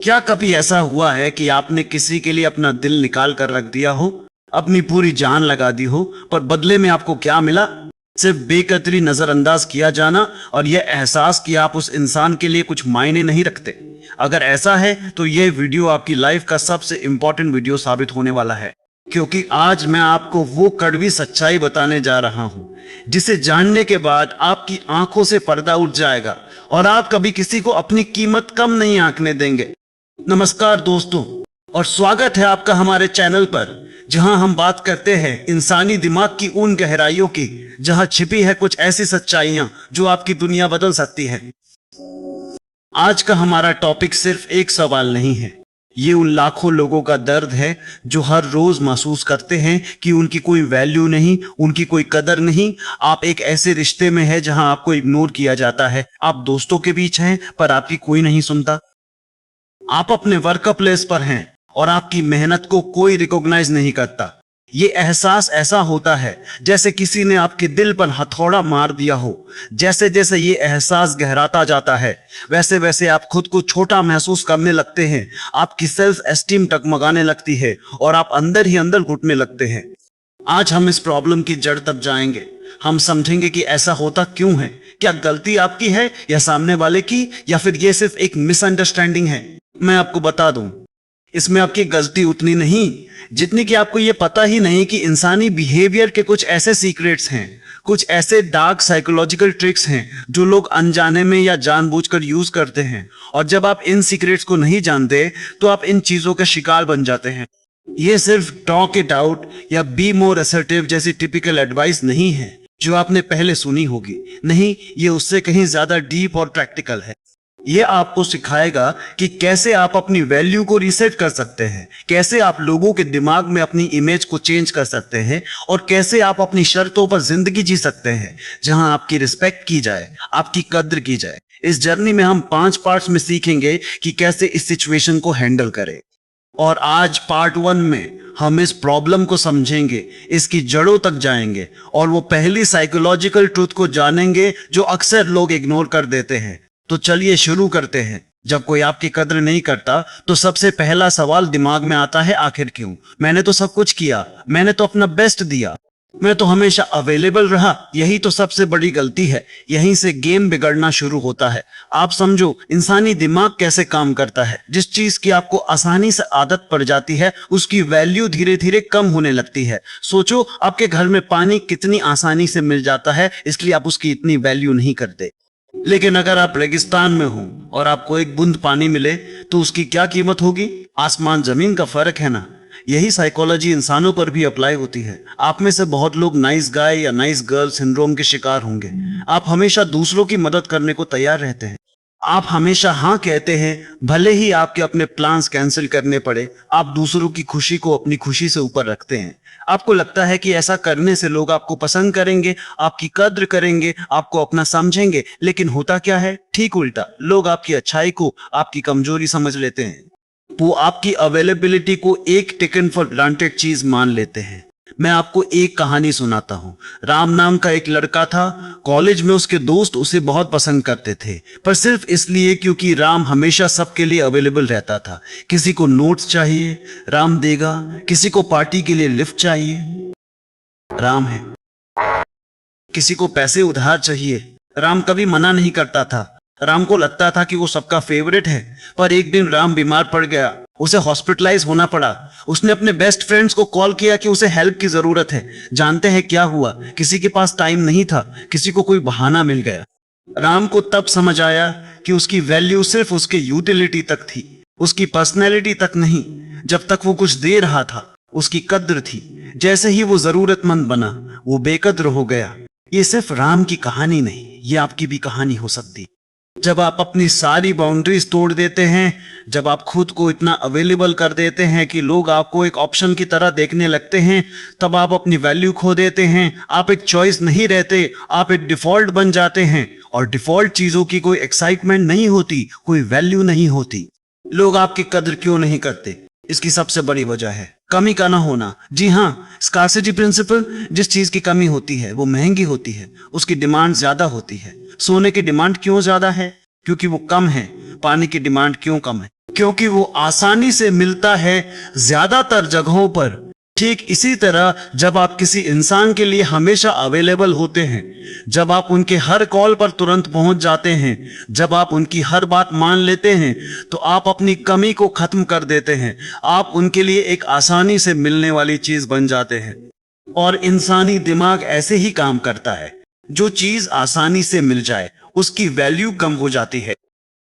क्या कभी ऐसा हुआ है कि आपने किसी के लिए अपना दिल निकाल कर रख दिया हो, अपनी पूरी जान लगा दी हो, पर बदले में आपको क्या मिला? सिर्फ बेकदरी, नजरअंदाज किया जाना और यह एहसास कि आप उस इंसान के लिए कुछ मायने नहीं रखते। अगर ऐसा है तो यह वीडियो आपकी लाइफ का सबसे इंपॉर्टेंट वीडियो साबित होने वाला है, क्योंकि आज मैं आपको वो कड़वी सच्चाई बताने जा रहा हूं जिसे जानने के बाद आपकी आंखों से पर्दा उठ जाएगा और आप कभी किसी को अपनी कीमत कम नहीं आंकने देंगे। नमस्कार दोस्तों, और स्वागत है आपका हमारे चैनल पर, जहां हम बात करते हैं इंसानी दिमाग की उन गहराइयों की जहां छिपी है कुछ ऐसी सच्चाइयां जो आपकी दुनिया बदल सकती है। आज का हमारा टॉपिक सिर्फ एक सवाल नहीं है, ये उन लाखों लोगों का दर्द है जो हर रोज महसूस करते हैं कि उनकी कोई वैल्यू नहीं, उनकी कोई कदर नहीं। आप एक ऐसे रिश्ते में है जहां आपको इग्नोर किया जाता है, आप दोस्तों के बीच हैं पर आपकी कोई नहीं सुनता, आप अपने वर्क प्लेस पर हैं और आपकी मेहनत को कोई रिकॉग्नाइज नहीं करता। ये एहसास ऐसा होता है जैसे किसी ने आपके दिल पर हथौड़ा मार दिया हो। जैसे जैसे ये एहसास गहराता जाता है वैसे वैसे आप खुद को छोटा महसूस करने लगते हैं, आपकी सेल्फ एस्टीम टकमगाने लगती है और आप अंदर ही अंदर घुटने लगते हैं। आज हम इस प्रॉब्लम की जड़ तक जाएंगे। हम समझेंगे कि ऐसा होता क्यों है, क्या गलती आपकी है या सामने वाले की, या फिर ये सिर्फ एक मिसअंडरस्टैंडिंग है। मैं आपको बता दूं, इसमें आपकी गलती उतनी नहीं जितनी कि आपको ये पता ही नहीं कि इंसानी बिहेवियर के कुछ ऐसे सीक्रेट्स हैं, कुछ ऐसे डार्क साइकोलॉजिकल ट्रिक्स हैं जो लोग अनजाने में या जानबूझकर यूज करते हैं। और जब आप इन सीक्रेट्स को नहीं जानते तो आप इन चीजों का शिकार बन जाते हैं। ये सिर्फ टॉक इट आउट या बी मोर असर्टिव जैसी टिपिकल एडवाइस नहीं है जो आपने पहले सुनी होगी। नहीं, ये उससे कहीं ज्यादा डीप और प्रैक्टिकल है। ये आपको सिखाएगा कि कैसे आप अपनी वैल्यू को रीसेट कर सकते हैं, कैसे आप लोगों के दिमाग में अपनी इमेज को चेंज कर सकते हैं और कैसे आप अपनी शर्तों पर जिंदगी जी सकते हैं जहां आपकी रिस्पेक्ट की जाए, आपकी कद्र की जाए। इस जर्नी में हम 5 पार्ट्स में सीखेंगे कि कैसे इस सिचुएशन को हैंडल करें। और आज पार्ट 1 में हम इस प्रॉब्लम को समझेंगे, इसकी जड़ों तक जाएंगे और वो पहली साइकोलॉजिकल ट्रूथ को जानेंगे जो अक्सर लोग इग्नोर कर देते हैं। तो चलिए शुरू करते हैं। जब कोई आपकी कद्र नहीं करता तो सबसे पहला सवाल दिमाग में आता है, आखिर क्यों? मैंने तो सब कुछ किया, मैंने तो अपना बेस्ट दिया, मैं तो हमेशा अवेलेबल रहा। यही तो सबसे बड़ी गलती है, यहीं से गेम बिगड़ना शुरू होता है। आप समझो इंसानी दिमाग कैसे काम करता है। जिस चीज की आपको आसानी से आदत पड़ जाती है उसकी वैल्यू धीरे धीरे कम होने लगती है। सोचो, आपके घर में पानी कितनी आसानी से मिल जाता है, इसलिए आप उसकी इतनी वैल्यू नहीं करते। लेकिन अगर आप रेगिस्तान में हो और आपको एक बूंद पानी मिले तो उसकी क्या कीमत होगी? आसमान जमीन का फर्क है ना। यही साइकोलॉजी इंसानों पर भी अप्लाई होती है। आप में से बहुत लोग नाइस गाय या नाइस गर्ल सिंड्रोम के शिकार होंगे। आप हमेशा दूसरों की मदद करने को तैयार रहते हैं, आप हमेशा हाँ कहते हैं भले ही आपके अपने प्लान्स कैंसिल करने पड़े। आप दूसरों की खुशी को अपनी खुशी से ऊपर रखते हैं। आपको लगता है कि ऐसा करने से लोग आपको पसंद करेंगे, आपकी कद्र करेंगे, आपको अपना समझेंगे। लेकिन होता क्या है? ठीक उल्टा, लोग आपकी अच्छाई को आपकी कमजोरी समझ लेते हैं। वो आपकी अवेलेबिलिटी को एक टेकन फॉर ग्रांटेड चीज मान लेते हैं। मैं आपको एक कहानी सुनाता हूँ। राम नाम का एक लड़का था। कॉलेज में उसके दोस्त उसे बहुत पसंद करते थे, पर सिर्फ इसलिए क्योंकि राम हमेशा सबके लिए अवेलेबल रहता था। किसी को नोट्स चाहिए, राम देगा। किसी को पार्टी के लिए लिफ्ट चाहिए, राम है। किसी को पैसे उधार चाहिए, राम कभी मना नहीं करता था। राम को लगता था कि वो सबका फेवरेट है। पर एक दिन राम बीमार पड़ गया, उसे हॉस्पिटलाइज होना पड़ा। उसने अपने बेस्ट फ्रेंड्स को कॉल किया कि उसे हेल्प की जरूरत है। जानते हैं क्या हुआ? किसी के पास टाइम नहीं था, किसी को कोई बहाना मिल गया। राम को तब समझ आया कि उसकी वैल्यू सिर्फ उसके यूटिलिटी तक थी, उसकी पर्सनैलिटी तक नहीं। जब तक वो कुछ दे रहा था उसकी कद्र थी, जैसे ही वो जरूरतमंद बना वो बेकद्र हो गया। ये सिर्फ राम की कहानी नहीं, ये आपकी भी कहानी हो सकती। जब आप अपनी सारी बाउंड्रीज तोड़ देते हैं, जब आप खुद को इतना अवेलेबल कर देते हैं कि लोग आपको एक ऑप्शन की तरह देखने लगते हैं, तब आप अपनी वैल्यू खो देते हैं। आप एक चॉइस नहीं रहते, आप एक डिफॉल्ट बन जाते हैं। और डिफॉल्ट चीजों की कोई एक्साइटमेंट नहीं होती, कोई वैल्यू नहीं होती। लोग आपकी कद्र क्यों नहीं करते? इसकी सबसे बड़ी वजह है कमी का ना होना। जी हाँ, स्कार्सिटी प्रिंसिपल। जिस चीज की कमी होती है वो महंगी होती है, उसकी डिमांड ज्यादा होती है। सोने की डिमांड क्यों ज्यादा है? क्योंकि वो कम है। पानी की डिमांड क्यों कम है? क्योंकि वो आसानी से मिलता है ज्यादातर जगहों पर। ठीक इसी तरह जब आप किसी इंसान के लिए हमेशा अवेलेबल होते हैं, जब आप उनके हर कॉल पर तुरंत पहुंच जाते हैं, जब आप उनकी हर बात मान लेते हैं, तो आप अपनी कमी को खत्म कर देते हैं। आप उनके लिए एक आसानी से मिलने वाली चीज बन जाते हैं। और इंसानी दिमाग ऐसे ही काम करता है। जो चीज आसानी से मिल जाए उसकी वैल्यू कम हो जाती है।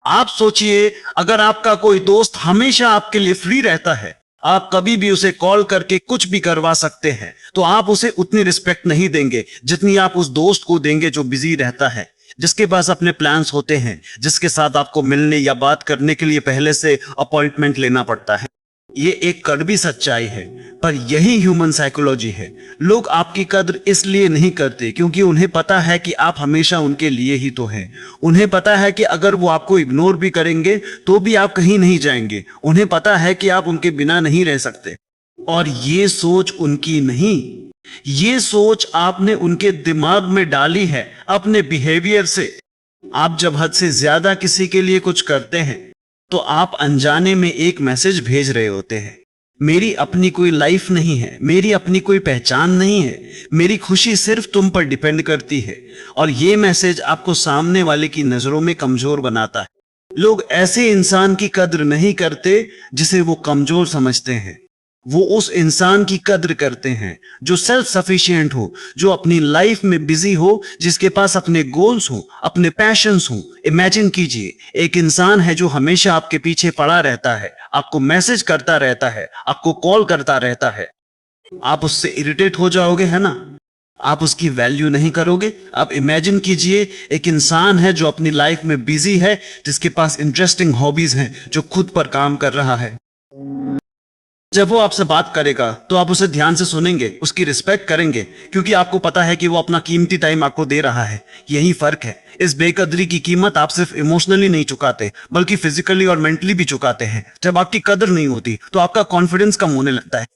आप सोचिए, अगर आपका कोई दोस्त हमेशा आपके लिए फ्री रहता है, आप कभी भी उसे कॉल करके कुछ भी करवा सकते हैं, तो आप उसे उतनी रिस्पेक्ट नहीं देंगे जितनी आप उस दोस्त को देंगे जो बिजी रहता है, जिसके पास अपने प्लान्स होते हैं, जिसके साथ आपको मिलने या बात करने के लिए पहले से अपॉइंटमेंट लेना पड़ता है। ये एक कड़वी सच्चाई है, पर यही ह्यूमन साइकोलॉजी है। लोग आपकी कद्र इसलिए नहीं करते क्योंकि उन्हें पता है कि आप हमेशा उनके लिए ही तो हैं। उन्हें पता है कि अगर वो आपको इग्नोर भी करेंगे तो भी आप कहीं नहीं जाएंगे। उन्हें पता है कि आप उनके बिना नहीं रह सकते। और ये सोच उनकी नहीं, ये सोच आपने उनके दिमाग में डाली है अपने बिहेवियर से। आप जब हद से ज्यादा किसी के लिए कुछ करते हैं तो आप अनजाने में एक मैसेज भेज रहे होते हैं, मेरी अपनी कोई लाइफ नहीं है, मेरी अपनी कोई पहचान नहीं है, मेरी खुशी सिर्फ तुम पर डिपेंड करती है। और ये मैसेज आपको सामने वाले की नजरों में कमजोर बनाता है। लोग ऐसे इंसान की कद्र नहीं करते जिसे वो कमजोर समझते हैं। वो उस इंसान की कद्र करते हैं जो सेल्फ सफिशिएंट हो, जो अपनी लाइफ में बिजी हो, जिसके पास अपने गोल्स हो, अपने पैशंस हो। इमेजिन कीजिए, एक इंसान है जो हमेशा आपके पीछे पड़ा रहता है, आपको मैसेज करता रहता है, आपको कॉल करता रहता है। आप उससे इरिटेट हो जाओगे, है ना? आप उसकी वैल्यू नहीं करोगे। आप इमेजिन कीजिए, एक इंसान है जो अपनी लाइफ में बिजी है, जिसके पास इंटरेस्टिंग हॉबीज हैं, जो खुद पर काम कर रहा है। जब वो आपसे बात करेगा तो आप उसे ध्यान से सुनेंगे, उसकी रिस्पेक्ट करेंगे, क्योंकि आपको पता है कि वो अपना कीमती टाइम आपको दे रहा है। यही फर्क है। इस बेकदरी की कीमत आप सिर्फ इमोशनली नहीं चुकाते, बल्कि फिजिकली और मेंटली भी चुकाते हैं। जब आपकी कदर नहीं होती तो आपका कॉन्फिडेंस कम होने लगता है,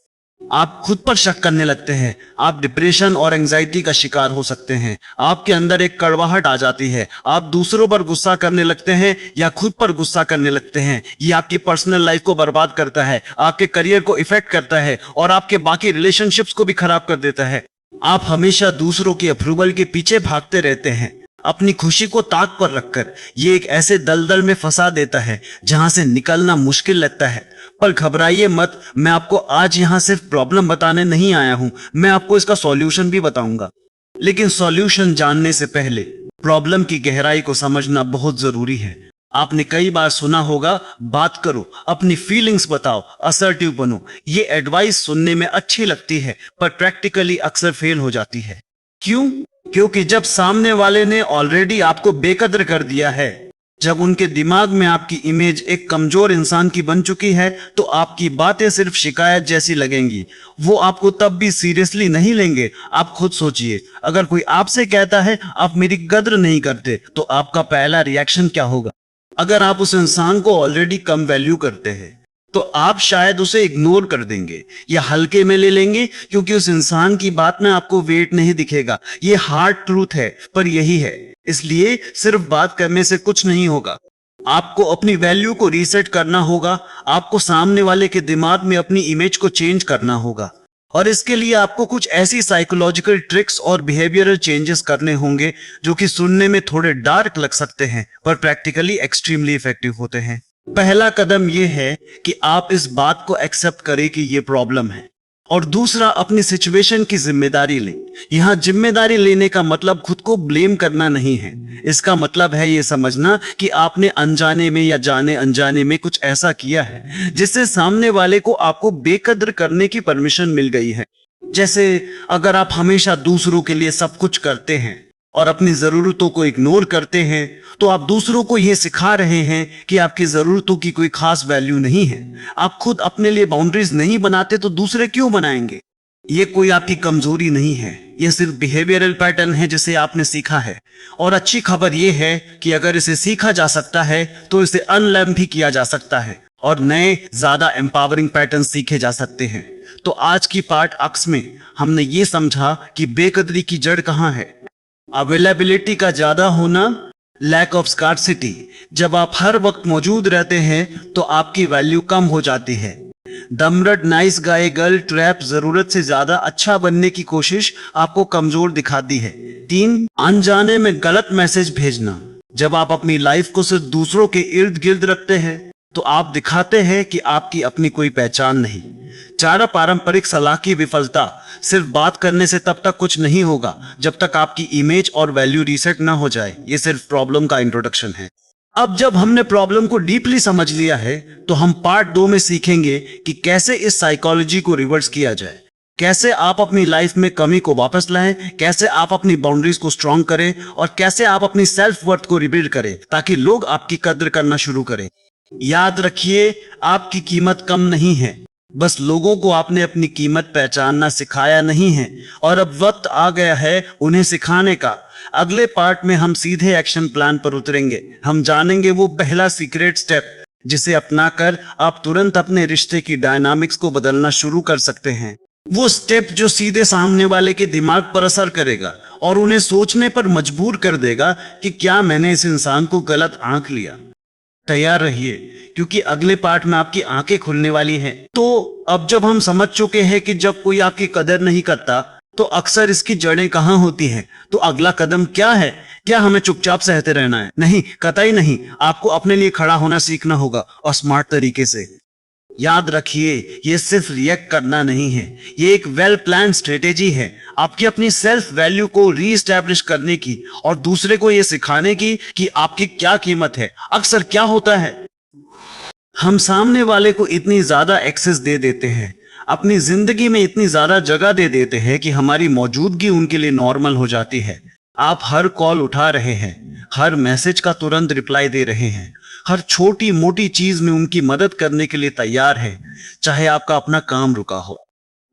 आप खुद पर शक करने लगते हैं, आप डिप्रेशन और एंजाइटी का शिकार हो सकते हैं, आपके अंदर एक कड़वाहट आ जाती है, आप दूसरों पर गुस्सा करने लगते हैं या खुद पर गुस्सा करने लगते हैं। ये आपकी पर्सनल लाइफ को बर्बाद करता है, आपके करियर को इफेक्ट करता है और आपके बाकी रिलेशनशिप्स को भी खराब कर देता है। आप हमेशा दूसरों के अप्रूवल के पीछे भागते रहते हैं, अपनी खुशी को ताक पर रखकर। ये एक ऐसे दलदल में फंसा देता है जहां से निकलना मुश्किल लगता है। पर घबराइए मत, मैं आपको आज यहां सिर्फ प्रॉब्लम बताने नहीं आया हूं, मैं आपको इसका सॉल्यूशन भी बताऊंगा। लेकिन सॉल्यूशन जानने से पहले प्रॉब्लम की गहराई को समझना बहुत जरूरी है। आपने कई बार सुना होगा, बात करो, अपनी फीलिंग्स बताओ, असर्टिव बनो। ये एडवाइस सुनने में अच्छी लगती है पर प्रैक्टिकली अक्सर फेल हो जाती है। क्यों? क्योंकि जब सामने वाले ने ऑलरेडी आपको बेकदर कर दिया है, जब उनके दिमाग में आपकी इमेज एक कमजोर इंसान की बन चुकी है, तो आपकी बातें सिर्फ शिकायत जैसी लगेंगी। वो आपको तब भी सीरियसली नहीं लेंगे। आप खुद सोचिए, अगर कोई आपसे कहता है आप मेरी कद्र नहीं करते, तो आपका पहला रिएक्शन क्या होगा? अगर आप उस इंसान को ऑलरेडी कम वैल्यू करते हैं तो आप शायद उसे इग्नोर कर देंगे या हल्के में ले लेंगे, क्योंकि उस इंसान की बात में आपको वेट नहीं दिखेगा। ये हार्ड ट्रूथ है, पर यही है। इसलिए सिर्फ बात करने से कुछ नहीं होगा। आपको अपनी वैल्यू को रीसेट करना होगा। आपको सामने वाले के दिमाग में अपनी इमेज को चेंज करना होगा, और इसके लिए आपको कुछ ऐसी साइकोलॉजिकल ट्रिक्स और बिहेवियरल चेंजेस करने होंगे जो कि सुनने में थोड़े डार्क लग सकते हैं, पर प्रैक्टिकली एक्सट्रीमली इफेक्टिव होते हैं। पहला कदम यह है कि आप इस बात को एक्सेप्ट करें कि यह प्रॉब्लम है, और दूसरा, अपनी सिचुएशन की जिम्मेदारी लें। यहां जिम्मेदारी लेने का मतलब खुद को ब्लेम करना नहीं है। इसका मतलब है यह समझना कि आपने अनजाने में या जाने अनजाने में कुछ ऐसा किया है जिससे सामने वाले को आपको बेकदर करने की परमिशन मिल गई है। जैसे अगर आप हमेशा दूसरों के लिए सब कुछ करते हैं और अपनी जरूरतों को इग्नोर करते हैं, तो आप दूसरों को यह सिखा रहे हैं कि आपकी जरूरतों की कोई खास वैल्यू नहीं है। आप खुद अपने लिए बाउंड्रीज नहीं बनाते तो दूसरे क्यों बनाएंगे? ये कोई आपकी कमजोरी नहीं है, यह सिर्फ बिहेवियरल पैटर्न है जिसे आपने सीखा है। और अच्छी खबर यह है कि अगर इसे सीखा जा सकता है तो इसे अनलर्न भी किया जा सकता है और नए ज्यादा एम्पावरिंग पैटर्न सीखे जा सकते हैं। तो आज की पार्ट अक्स में हमने ये समझा कि बेकदरी की जड़ कहां है। अवेलेबिलिटी का ज्यादा होना, लैक ऑफ स्कार्सिटी, जब आप हर वक्त मौजूद रहते हैं तो आपकी वैल्यू कम हो जाती है। डमरट नाइस गाय गर्ल ट्रैप, जरूरत से ज्यादा अच्छा बनने की कोशिश आपको कमजोर दिखाती है। 3, अनजाने में गलत मैसेज भेजना, जब आप अपनी लाइफ को सिर्फ दूसरों के इर्द गिर्द रखते हैं तो आप दिखाते हैं कि आपकी अपनी कोई पहचान नहीं। 4, पारंपरिक सलाह की विफलता, सिर्फ बात करने से तब तक कुछ नहीं होगा जब तक आपकी इमेज और वैल्यू रीसेट ना हो जाए। ये सिर्फ प्रॉब्लम का इंट्रोडक्शन है। अब जब हमने प्रॉब्लम को डीपली समझ लिया है तो हम पार्ट 2 में सीखेंगे कि कैसे इस साइकोलॉजी को रिवर्स किया जाए, कैसे आप अपनी लाइफ में कमी को वापस लाएं, कैसे आप अपनी बाउंड्रीज को स्ट्रॉन्ग करें और कैसे आप अपनी सेल्फ वर्थ को रिबिल्ड करें ताकि लोग आपकी कद्र करना शुरू करें। याद रखिए, आपकी कीमत कम नहीं है, बस लोगों को आपने अपनी कीमत पहचानना सिखाया नहीं है और अब वक्त आ गया है उन्हें सिखाने का। अगले पार्ट में हम सीधे एक्शन प्लान पर उतरेंगे। हम जानेंगे वो पहला सीक्रेट स्टेप जिसे अपनाकर आप तुरंत अपने रिश्ते की डायनामिक्स को बदलना शुरू कर सकते हैं। वो स्टेप जो सीधे सामने वाले के दिमाग पर असर करेगा और उन्हें सोचने पर मजबूर कर देगा कि क्या मैंने इस इंसान को गलत आंक लिया। तैयार रहिए, क्योंकि अगले पार्ट में आपकी आंखें खुलने वाली हैं। तो अब जब हम समझ चुके हैं कि जब कोई आपकी कदर नहीं करता तो अक्सर इसकी जड़ें कहाँ होती हैं, तो अगला कदम क्या है? क्या हमें चुपचाप सहते रहना है? नहीं, कतई नहीं। आपको अपने लिए खड़ा होना सीखना होगा और स्मार्ट तरीके से। याद रखिए, ये सिर्फ रिएक्ट करना नहीं है, ये एक वेल प्लान स्ट्रेटेजी है आपकी अपनी सेल्फ वैल्यू को रीएस्टैब्लिश करने की और दूसरे को ये सिखाने की कि आपकी क्या कीमत है। अक्सर क्या होता है, हम सामने वाले को इतनी ज्यादा एक्सेस दे देते हैं, अपनी जिंदगी में इतनी ज्यादा जगह दे देते हैं कि हमारी मौजूदगी उनके लिए नॉर्मल हो जाती है। आप हर कॉल उठा रहे हैं, हर मैसेज का तुरंत रिप्लाई दे रहे हैं, हर छोटी मोटी चीज में उनकी मदद करने के लिए तैयार है, चाहे आपका अपना काम रुका हो।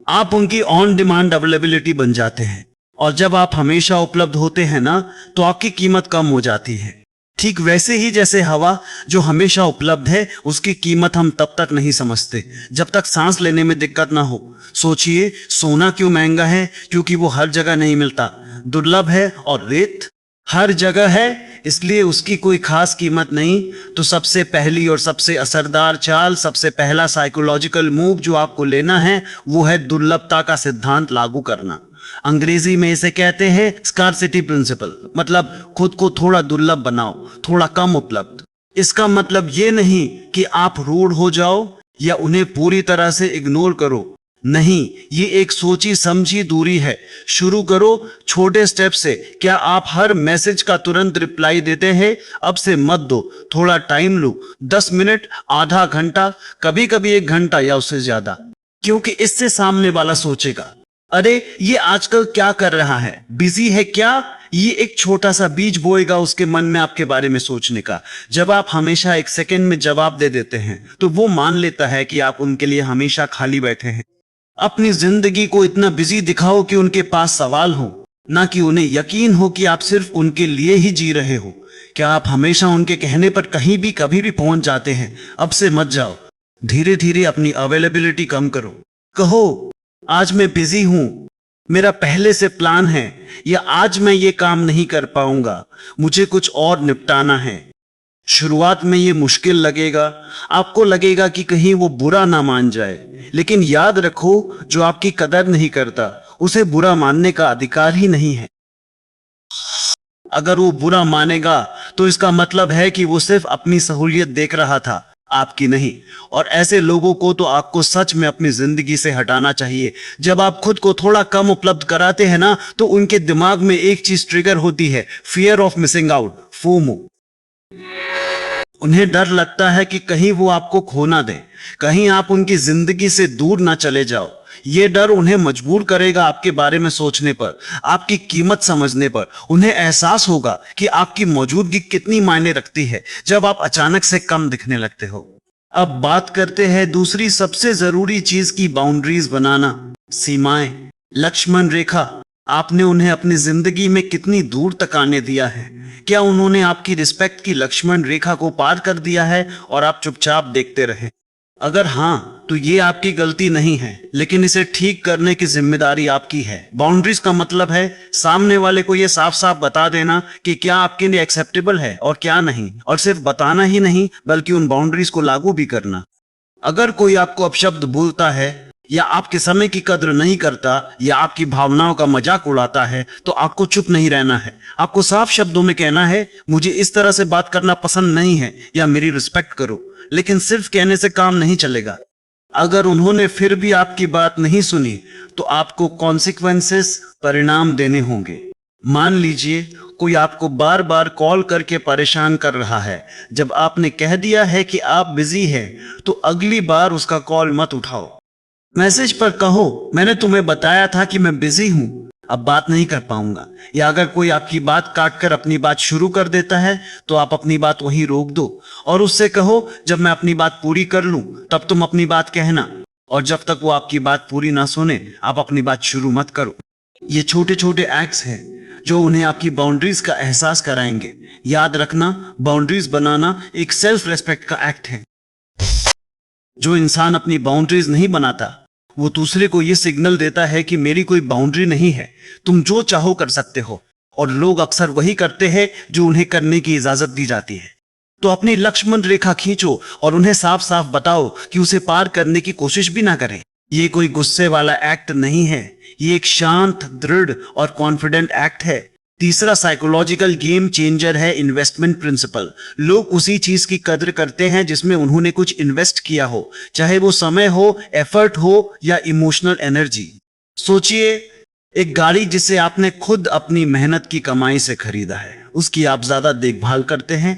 आप उनकी ऑन डिमांड अवेलेबिलिटी बन जाते हैं और जब आप हमेशा उपलब्ध होते हैं ना, तो आपकी कीमत कम हो जाती है। ठीक वैसे ही जैसे हवा जो हमेशा उपलब्ध है, उसकी कीमत हम तब तक नहीं समझते जब तक सांस लेने में दिक्कत ना हो। सोचिए, सोना क्यों महंगा है? क्योंकि वो हर जगह नहीं मिलता, दुर्लभ है। और रेत हर जगह है, इसलिए उसकी कोई खास कीमत नहीं। तो सबसे पहली और सबसे असरदार चाल, सबसे पहला साइकोलॉजिकल मूव जो आपको लेना है वो है दुर्लभता का सिद्धांत लागू करना। अंग्रेजी में इसे कहते हैं स्कार्सिटी प्रिंसिपल, मतलब खुद को थोड़ा दुर्लभ बनाओ, थोड़ा कम उपलब्ध। इसका मतलब ये नहीं कि आप रूड हो जाओ या उन्हें पूरी तरह से इग्नोर करो, नहीं, ये एक सोची समझी दूरी है। शुरू करो छोटे स्टेप से। क्या आप हर मैसेज का तुरंत रिप्लाई देते हैं? अब से मत दो, थोड़ा टाइम लो, 10 मिनट, आधा घंटा, कभी कभी 1 घंटा या उससे ज्यादा, क्योंकि इससे सामने वाला सोचेगा, अरे ये आजकल क्या कर रहा है, बिजी है क्या? ये एक छोटा सा बीज बोएगा उसके मन में आपके बारे में सोचने का। जब आप हमेशा 1 सेकंड में जवाब दे देते हैं तो वो मान लेता है कि आप उनके लिए हमेशा खाली बैठे हैं। अपनी जिंदगी को इतना बिजी दिखाओ कि उनके पास सवाल हो, ना कि उन्हें यकीन हो कि आप सिर्फ उनके लिए ही जी रहे हो। क्या आप हमेशा उनके कहने पर कहीं भी कभी भी पहुंच जाते हैं? अब से मत जाओ, धीरे धीरे अपनी अवेलेबिलिटी कम करो। कहो, आज मैं बिजी हूं, मेरा पहले से प्लान है, या आज मैं ये काम नहीं कर पाऊंगा, मुझे कुछ और निपटाना है। शुरुआत में ये मुश्किल लगेगा, आपको लगेगा कि कहीं वो बुरा ना मान जाए, लेकिन याद रखो, जो आपकी कदर नहीं करता उसे बुरा मानने का अधिकार ही नहीं है। अगर वो बुरा मानेगा तो इसका मतलब है कि वो सिर्फ अपनी सहूलियत देख रहा था, आपकी नहीं। और ऐसे लोगों को तो आपको सच में अपनी जिंदगी से हटाना चाहिए। जब आप खुद को थोड़ा कम उपलब्ध कराते हैं ना, तो उनके दिमाग में एक चीज ट्रिगर होती है, fear of missing out, FOMO. उन्हें डर लगता है कि कहीं वो आपको खो ना दे, कहीं आप उनकी जिंदगी से दूर ना चले जाओ। ये डर उन्हें मजबूर करेगा आपके बारे में सोचने पर, आपकी कीमत समझने पर। उन्हें एहसास होगा कि आपकी मौजूदगी कितनी मायने रखती है जब आप अचानक से कम दिखने लगते हो। अब बात करते हैं दूसरी सबसे जरूरी चीज की, बाउंड्रीज बनाना, सीमाएं, लक्ष्मण रेखा। आपने उन्हें अपनी जिंदगी में कितनी दूर तक आने दिया है? क्या उन्होंने आपकी रिस्पेक्ट की लक्ष्मण रेखा को पार कर दिया है और आप चुपचाप देखते रहे? अगर हाँ, तो ये आपकी गलती नहीं है, लेकिन इसे ठीक करने की जिम्मेदारी आपकी है। बाउंड्रीज का मतलब है सामने वाले को ये साफ साफ बता देना कि क्या आपके लिए एक्सेप्टेबल है और क्या नहीं, और सिर्फ बताना ही नहीं बल्कि उन बाउंड्रीज को लागू भी करना। अगर कोई आपको अपशब्द बोलता है या आपके समय की कद्र नहीं करता या आपकी भावनाओं का मजाक उड़ाता है, तो आपको चुप नहीं रहना है। आपको साफ शब्दों में कहना है, मुझे इस तरह से बात करना पसंद नहीं है या मेरी रिस्पेक्ट करो। लेकिन सिर्फ कहने से काम नहीं चलेगा। अगर उन्होंने फिर भी आपकी बात नहीं सुनी, तो आपको कॉन्सिक्वेंसेस, परिणाम देने होंगे। मान लीजिए कोई आपको बार बार कॉल करके परेशान कर रहा है। जब आपने कह दिया है कि आप बिजी हैं, तो अगली बार उसका कॉल मत उठाओ। मैसेज पर कहो, मैंने तुम्हें बताया था कि मैं बिजी हूं, अब बात नहीं कर पाऊंगा। या अगर कोई आपकी बात काट कर अपनी बात शुरू कर देता है, तो आप अपनी बात वहीं रोक दो और उससे कहो, जब मैं अपनी बात पूरी कर लूं तब तुम अपनी बात कहना। और जब तक वो आपकी बात पूरी ना सुने, आप अपनी बात शुरू मत करो। ये छोटे छोटे एक्ट्स हैं जो उन्हें आपकी बाउंड्रीज का एहसास कराएंगे। याद रखना, बाउंड्रीज बनाना एक सेल्फ रेस्पेक्ट का एक्ट है। जो इंसान अपनी बाउंड्रीज नहीं बनाता, वो दूसरे को ये सिग्नल देता है कि मेरी कोई बाउंड्री नहीं है, तुम जो चाहो कर सकते हो। और लोग अक्सर वही करते हैं जो उन्हें करने की इजाजत दी जाती है। तो अपनी लक्ष्मण रेखा खींचो और उन्हें साफ साफ बताओ कि उसे पार करने की कोशिश भी ना करें। ये कोई गुस्से वाला एक्ट नहीं है, ये एक शांत, दृढ़ और कॉन्फिडेंट एक्ट है। तीसरा साइकोलॉजिकल गेम चेंजर है इन्वेस्टमेंट प्रिंसिपल। लोग उसी चीज की कद्र करते हैं जिसमें उन्होंने कुछ इन्वेस्ट किया हो, चाहे वो समय हो, एफर्ट हो या इमोशनल एनर्जी। सोचिए, एक गाड़ी जिसे आपने खुद अपनी मेहनत की कमाई से खरीदा है, उसकी आप ज्यादा देखभाल करते हैं।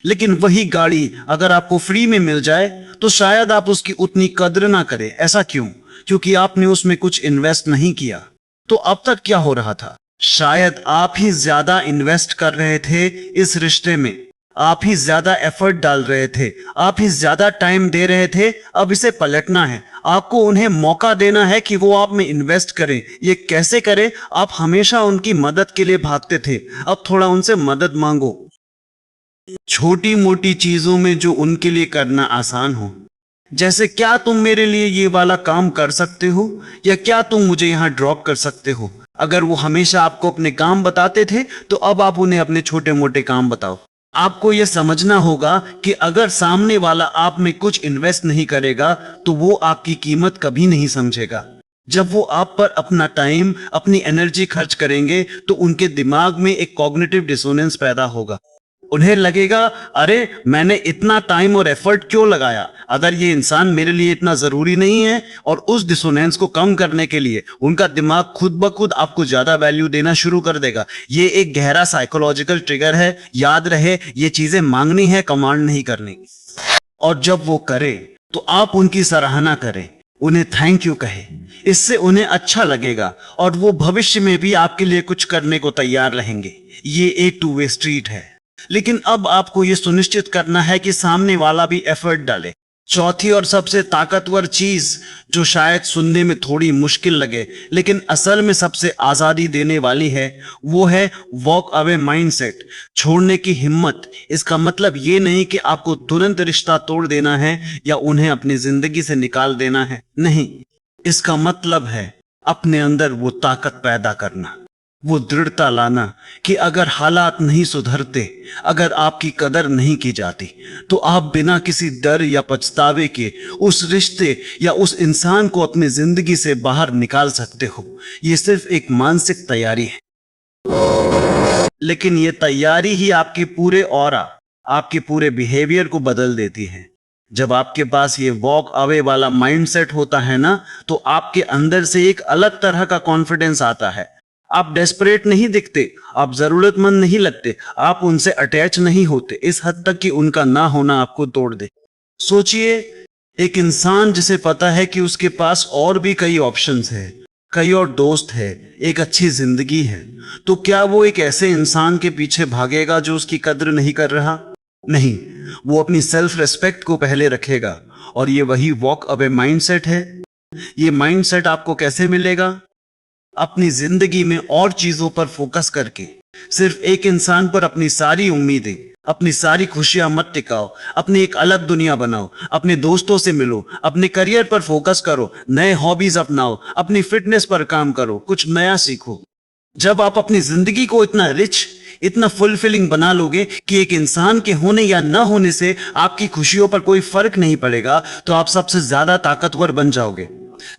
लेकिन वही गाड़ी अगर आपको फ्री में मिल जाए, तो शायद आप उसकी उतनी कद्र ना करें। ऐसा क्यों? क्योंकि आपने उसमें कुछ इन्वेस्ट नहीं किया। तो अब तक क्या हो रहा था? शायद आप ही ज्यादा इन्वेस्ट कर रहे थे इस रिश्ते में, आप ही ज्यादा एफर्ट डाल रहे थे, आप ही ज्यादा टाइम दे रहे थे। अब इसे पलटना है, आपको उन्हें मौका देना है कि वो आप में इन्वेस्ट करें। ये कैसे करें? आप हमेशा उनकी मदद के लिए भागते थे, अब थोड़ा उनसे मदद मांगो। छोटी मोटी चीजों में जो उनके लिए करना आसान हो, जैसे क्या तुम मेरे लिए ये वाला काम कर सकते हो, या क्या तुम मुझे यहाँ ड्रॉप कर सकते हो। अगर वो हमेशा आपको अपने काम बताते थे, तो अब आप उन्हें अपने छोटे मोटे काम बताओ। आपको यह समझना होगा कि अगर सामने वाला आप में कुछ इन्वेस्ट नहीं करेगा, तो वो आपकी कीमत कभी नहीं समझेगा। जब वो आप पर अपना टाइम, अपनी एनर्जी खर्च करेंगे, तो उनके दिमाग में एक कॉग्निटिव डिसोनेंस पैदा होगा। उन्हें लगेगा, अरे मैंने इतना टाइम और एफर्ट क्यों लगाया, अगर ये इंसान मेरे लिए इतना जरूरी नहीं है। और उस डिसोनेंस को कम करने के लिए उनका दिमाग खुद ब खुद आपको ज्यादा वैल्यू देना शुरू कर देगा। ये एक गहरा साइकोलॉजिकल ट्रिगर है। याद रहे, ये चीजें मांगनी है, कमांड नहीं करनी। और जब वो करे, तो आप उनकी सराहना करें, उन्हें थैंक यू कहे। इससे उन्हें अच्छा लगेगा और वो भविष्य में भी आपके लिए कुछ करने को तैयार रहेंगे। ये एक टू वे स्ट्रीट है। लेकिन अब आपको यह सुनिश्चित करना है कि सामने वाला भी एफर्ट डाले। चौथी और सबसे ताकतवर चीज, जो शायद सुनने में थोड़ी मुश्किल लगे लेकिन असल में सबसे आजादी देने वाली है, वो है वॉक अवे माइंडसेट, छोड़ने की हिम्मत। इसका मतलब ये नहीं कि आपको तुरंत रिश्ता तोड़ देना है या उन्हें अपनी जिंदगी से निकाल देना है। नहीं, इसका मतलब है अपने अंदर वो ताकत पैदा करना, वो दृढ़ता लाना कि अगर हालात नहीं सुधरते, अगर आपकी कदर नहीं की जाती, तो आप बिना किसी डर या पछतावे के उस रिश्ते या उस इंसान को अपनी जिंदगी से बाहर निकाल सकते हो। ये सिर्फ एक मानसिक तैयारी है, लेकिन ये तैयारी ही आपके पूरे ऑरा, आपके पूरे बिहेवियर को बदल देती है। जब आपके पास ये वॉक अवे वाला माइंडसेट होता है ना, तो आपके अंदर से एक अलग तरह का कॉन्फिडेंस आता है। आप डेस्परेट नहीं दिखते, आप जरूरतमंद नहीं लगते, आप उनसे अटैच नहीं होते इस हद तक कि उनका ना होना आपको तोड़ दे। सोचिए, एक इंसान जिसे पता है कि उसके पास और भी कई ऑप्शंस है, कई और दोस्त है, एक अच्छी जिंदगी है, तो क्या वो एक ऐसे इंसान के पीछे भागेगा जो उसकी कद्र नहीं कर रहा? नहीं, वो अपनी सेल्फ रेस्पेक्ट को पहले रखेगा। और ये वही वॉक अवे माइंडसेट है। ये माइंडसेट आपको कैसे मिलेगा? अपनी जिंदगी में और चीजों पर फोकस करके, सिर्फ एक इंसान पर अपनी सारी उम्मीदें, अपनी सारी खुशियां मत टिकाओ। अपनी एक अलग दुनिया बनाओ, अपने दोस्तों से मिलो, अपने करियर पर फोकस करो, नए हॉबीज अपनाओ, अपनी फिटनेस पर काम करो, कुछ नया सीखो। जब आप अपनी जिंदगी को इतना रिच, इतना फुलफिलिंग बना लोगे कि एक इंसान के होने या न होने से आपकी खुशियों पर कोई फर्क नहीं पड़ेगा, तो आप सबसे ज्यादा ताकतवर बन जाओगे।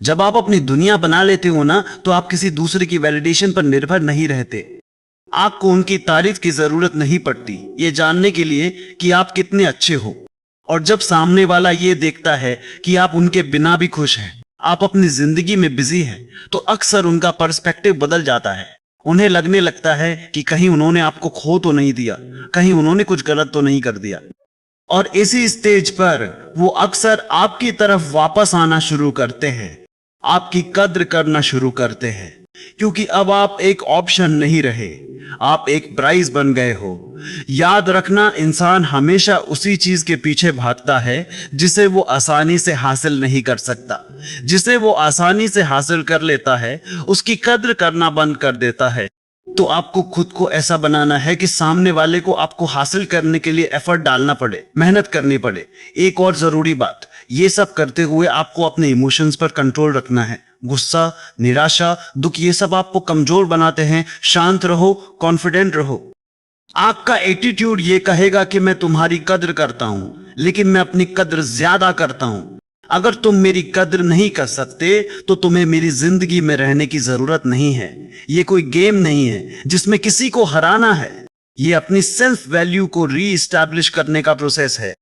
जब आप अपनी दुनिया बना लेते हो ना, तो आप किसी दूसरे की वैलिडेशन पर निर्भर नहीं रहते। आपको उनकी तारीफ की जरूरत नहीं पड़ती ये जानने के लिए कि आप कितने अच्छे हो। और जब सामने वाला ये देखता है कि आप उनके बिना भी खुश हैं, आप अपनी जिंदगी में बिजी हैं, तो अक्सर उनका पर्सपेक्टिव बदल जाता है। उन्हें लगने लगता है कि कहीं उन्होंने आपको खो तो नहीं दिया, कहीं उन्होंने कुछ गलत तो नहीं कर दिया। और इसी स्टेज पर वो अक्सर आपकी तरफ वापस आना शुरू करते हैं, आपकी कद्र करना शुरू करते हैं, क्योंकि अब आप एक ऑप्शन नहीं रहे, आप एक प्राइज बन गए हो। याद रखना, इंसान हमेशा उसी चीज के पीछे भागता है जिसे वो आसानी से हासिल नहीं कर सकता। जिसे वो आसानी से हासिल कर लेता है, उसकी कद्र करना बंद कर देता है। तो आपको खुद को ऐसा बनाना है कि सामने वाले को आपको हासिल करने के लिए एफर्ट डालना पड़े, मेहनत करनी पड़े। एक और जरूरी बात, ये सब करते हुए आपको अपने इमोशंस पर कंट्रोल रखना है। गुस्सा, निराशा, दुख, ये सब आपको कमजोर बनाते हैं। शांत रहो, कॉन्फिडेंट रहो। आपका एटीट्यूड ये कहेगा कि मैं तुम्हारी कद्र करता हूं, लेकिन मैं अपनी कद्र ज्यादा करता हूं। अगर तुम मेरी कद्र नहीं कर सकते तो तुम्हें मेरी जिंदगी में रहने की जरूरत नहीं है। ये कोई गेम नहीं है जिसमें किसी को हराना है। ये अपनी सेल्फ वैल्यू को री एस्टैब्लिश करने का प्रोसेस है।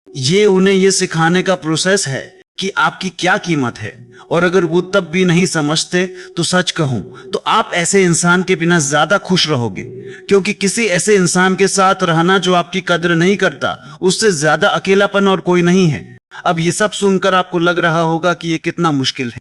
ये उन्हें ये सिखाने का प्रोसेस है कि आपकी क्या कीमत है। और अगर वो तब भी नहीं समझते, तो सच कहूं तो आप ऐसे इंसान के बिना ज्यादा खुश रहोगे, क्योंकि किसी ऐसे इंसान के साथ रहना जो आपकी कद्र नहीं करता, उससे ज्यादा अकेलापन और कोई नहीं है। अब ये सब सुनकर आपको लग रहा होगा कि ये कितना मुश्किल है,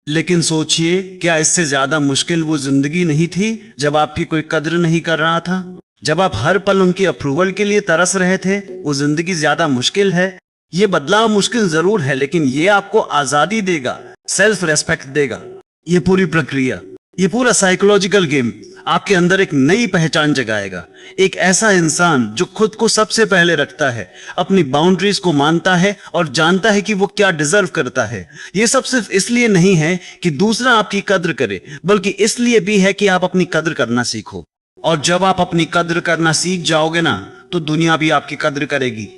लेकिन सोचिए, क्या इससे ज्यादा मुश्किल वो जिंदगी नहीं थी जब आपकी कोई कद्र नहीं कर रहा था? जब आप हर पल उनकी अप्रूवल के लिए तरस रहे थे, वो जिंदगी ज्यादा मुश्किल है। ये बदलाव मुश्किल जरूर है, लेकिन ये आपको आजादी देगा, सेल्फ रेस्पेक्ट देगा। ये पूरी प्रक्रिया, ये पूरा साइकोलॉजिकल गेम आपके अंदर एक नई पहचान जगाएगा। एक ऐसा इंसान जो खुद को सबसे पहले रखता है, अपनी बाउंड्रीज को मानता है और जानता है कि वो क्या डिजर्व करता है। ये सब सिर्फ इसलिए नहीं है कि दूसरा आपकी कद्र करे, बल्कि इसलिए भी है कि आप अपनी कद्र करना सीखो। और जब आप अपनी कद्र करना सीख जाओगे ना, तो दुनिया भी आपकी कद्र करेगी।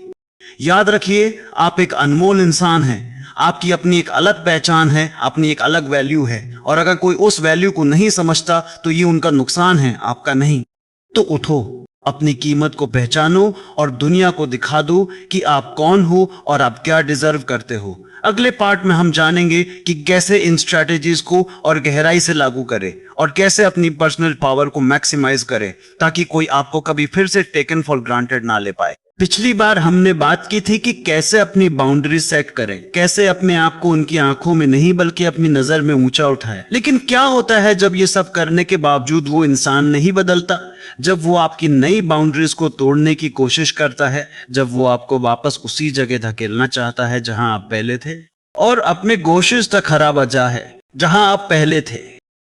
याद रखिए, आप एक अनमोल इंसान हैं। आपकी अपनी एक अलग पहचान है, अपनी एक अलग वैल्यू है। और अगर कोई उस वैल्यू को नहीं समझता, तो ये उनका नुकसान है, आपका नहीं। तो उठो, अपनी कीमत को पहचानो और दुनिया को दिखा दो कि आप कौन हो और आप क्या डिजर्व करते हो। अगले पार्ट में हम जानेंगे कि कैसे इन स्ट्रैटेजीज को और गहराई से लागू करें और कैसे अपनी पर्सनल पावर को मैक्सिमाइज करें, ताकि कोई आपको कभी फिर से टेकन फॉर ग्रांटेड ना ले पाए। पिछली बार हमने बात की थी कि कैसे अपनी बाउंड्री सेट करें, कैसे अपने आप को उनकी आंखों में नहीं बल्कि अपनी नजर में ऊंचा उठाएं। लेकिन क्या होता है जब ये सब करने के बावजूद वो इंसान नहीं बदलता? जब वो आपकी नई बाउंड्रीज को तोड़ने की कोशिश करता है, जब वो आपको वापस उसी जगह धकेलना चाहता है जहां आप पहले थे, और अपने कोशिश तक हरा बजा है जहां आप पहले थे।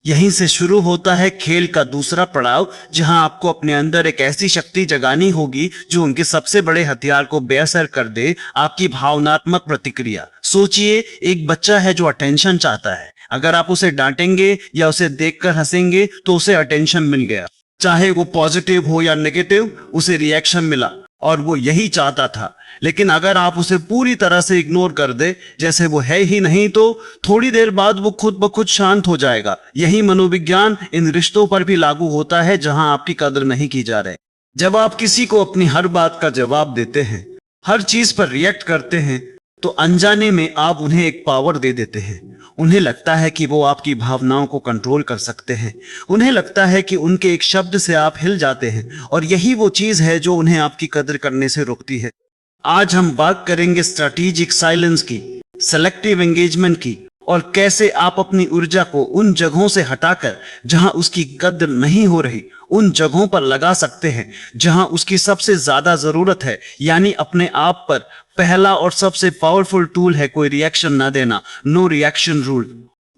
यहीं से शुरू होता है खेल का दूसरा पड़ाव, जहां आपको अपने अंदर एक ऐसी शक्ति जगानी होगी जो उनके सबसे बड़े हथियार को बेअसर कर दे, आपकी भावनात्मक प्रतिक्रिया। सोचिए, एक बच्चा है जो अटेंशन चाहता है। अगर आप उसे डांटेंगे या उसे देखकर हंसेंगे, तो उसे अटेंशन मिल गया। चाहे वो पॉजिटिव हो या नेगेटिव, उसे रिएक्शन मिला और वो यही चाहता था। लेकिन अगर आप उसे पूरी तरह से इग्नोर कर दे, जैसे वो है ही नहीं, तो थोड़ी देर बाद वो खुद ब खुद शांत हो जाएगा। यही मनोविज्ञान इन रिश्तों पर भी लागू होता है जहां आपकी कद्र नहीं की जा रही। जब आप किसी को अपनी हर बात का जवाब देते हैं, हर चीज पर रिएक्ट करते हैं, तो अनजाने में आप उन्हें एक पावर दे देते हैं। उन्हें लगता है कि वो आपकी भावनाओं को कंट्रोल कर सकते हैं। उन्हें लगता है कि उनके एक शब्द से आप हिल जाते हैं, और यही वो चीज है जो उन्हें आपकी कद्र करने से रोकती है। आज हम बात करेंगे स्ट्रैटेजिक साइलेंस की, सेलेक्टिव एंगेजमेंट की, और कैसे आप अपनी ऊर्जा को उन जगहों से हटाकर जहां उसकी कद्र नहीं हो रही, उन जगहों पर लगा सकते हैं जहां उसकी सबसे ज्यादा जरूरत है। यानी अपने आप पर पहला और सबसे पावरफुल टूल है कोई रिएक्शन ना देना, नो रिएक्शन रूल।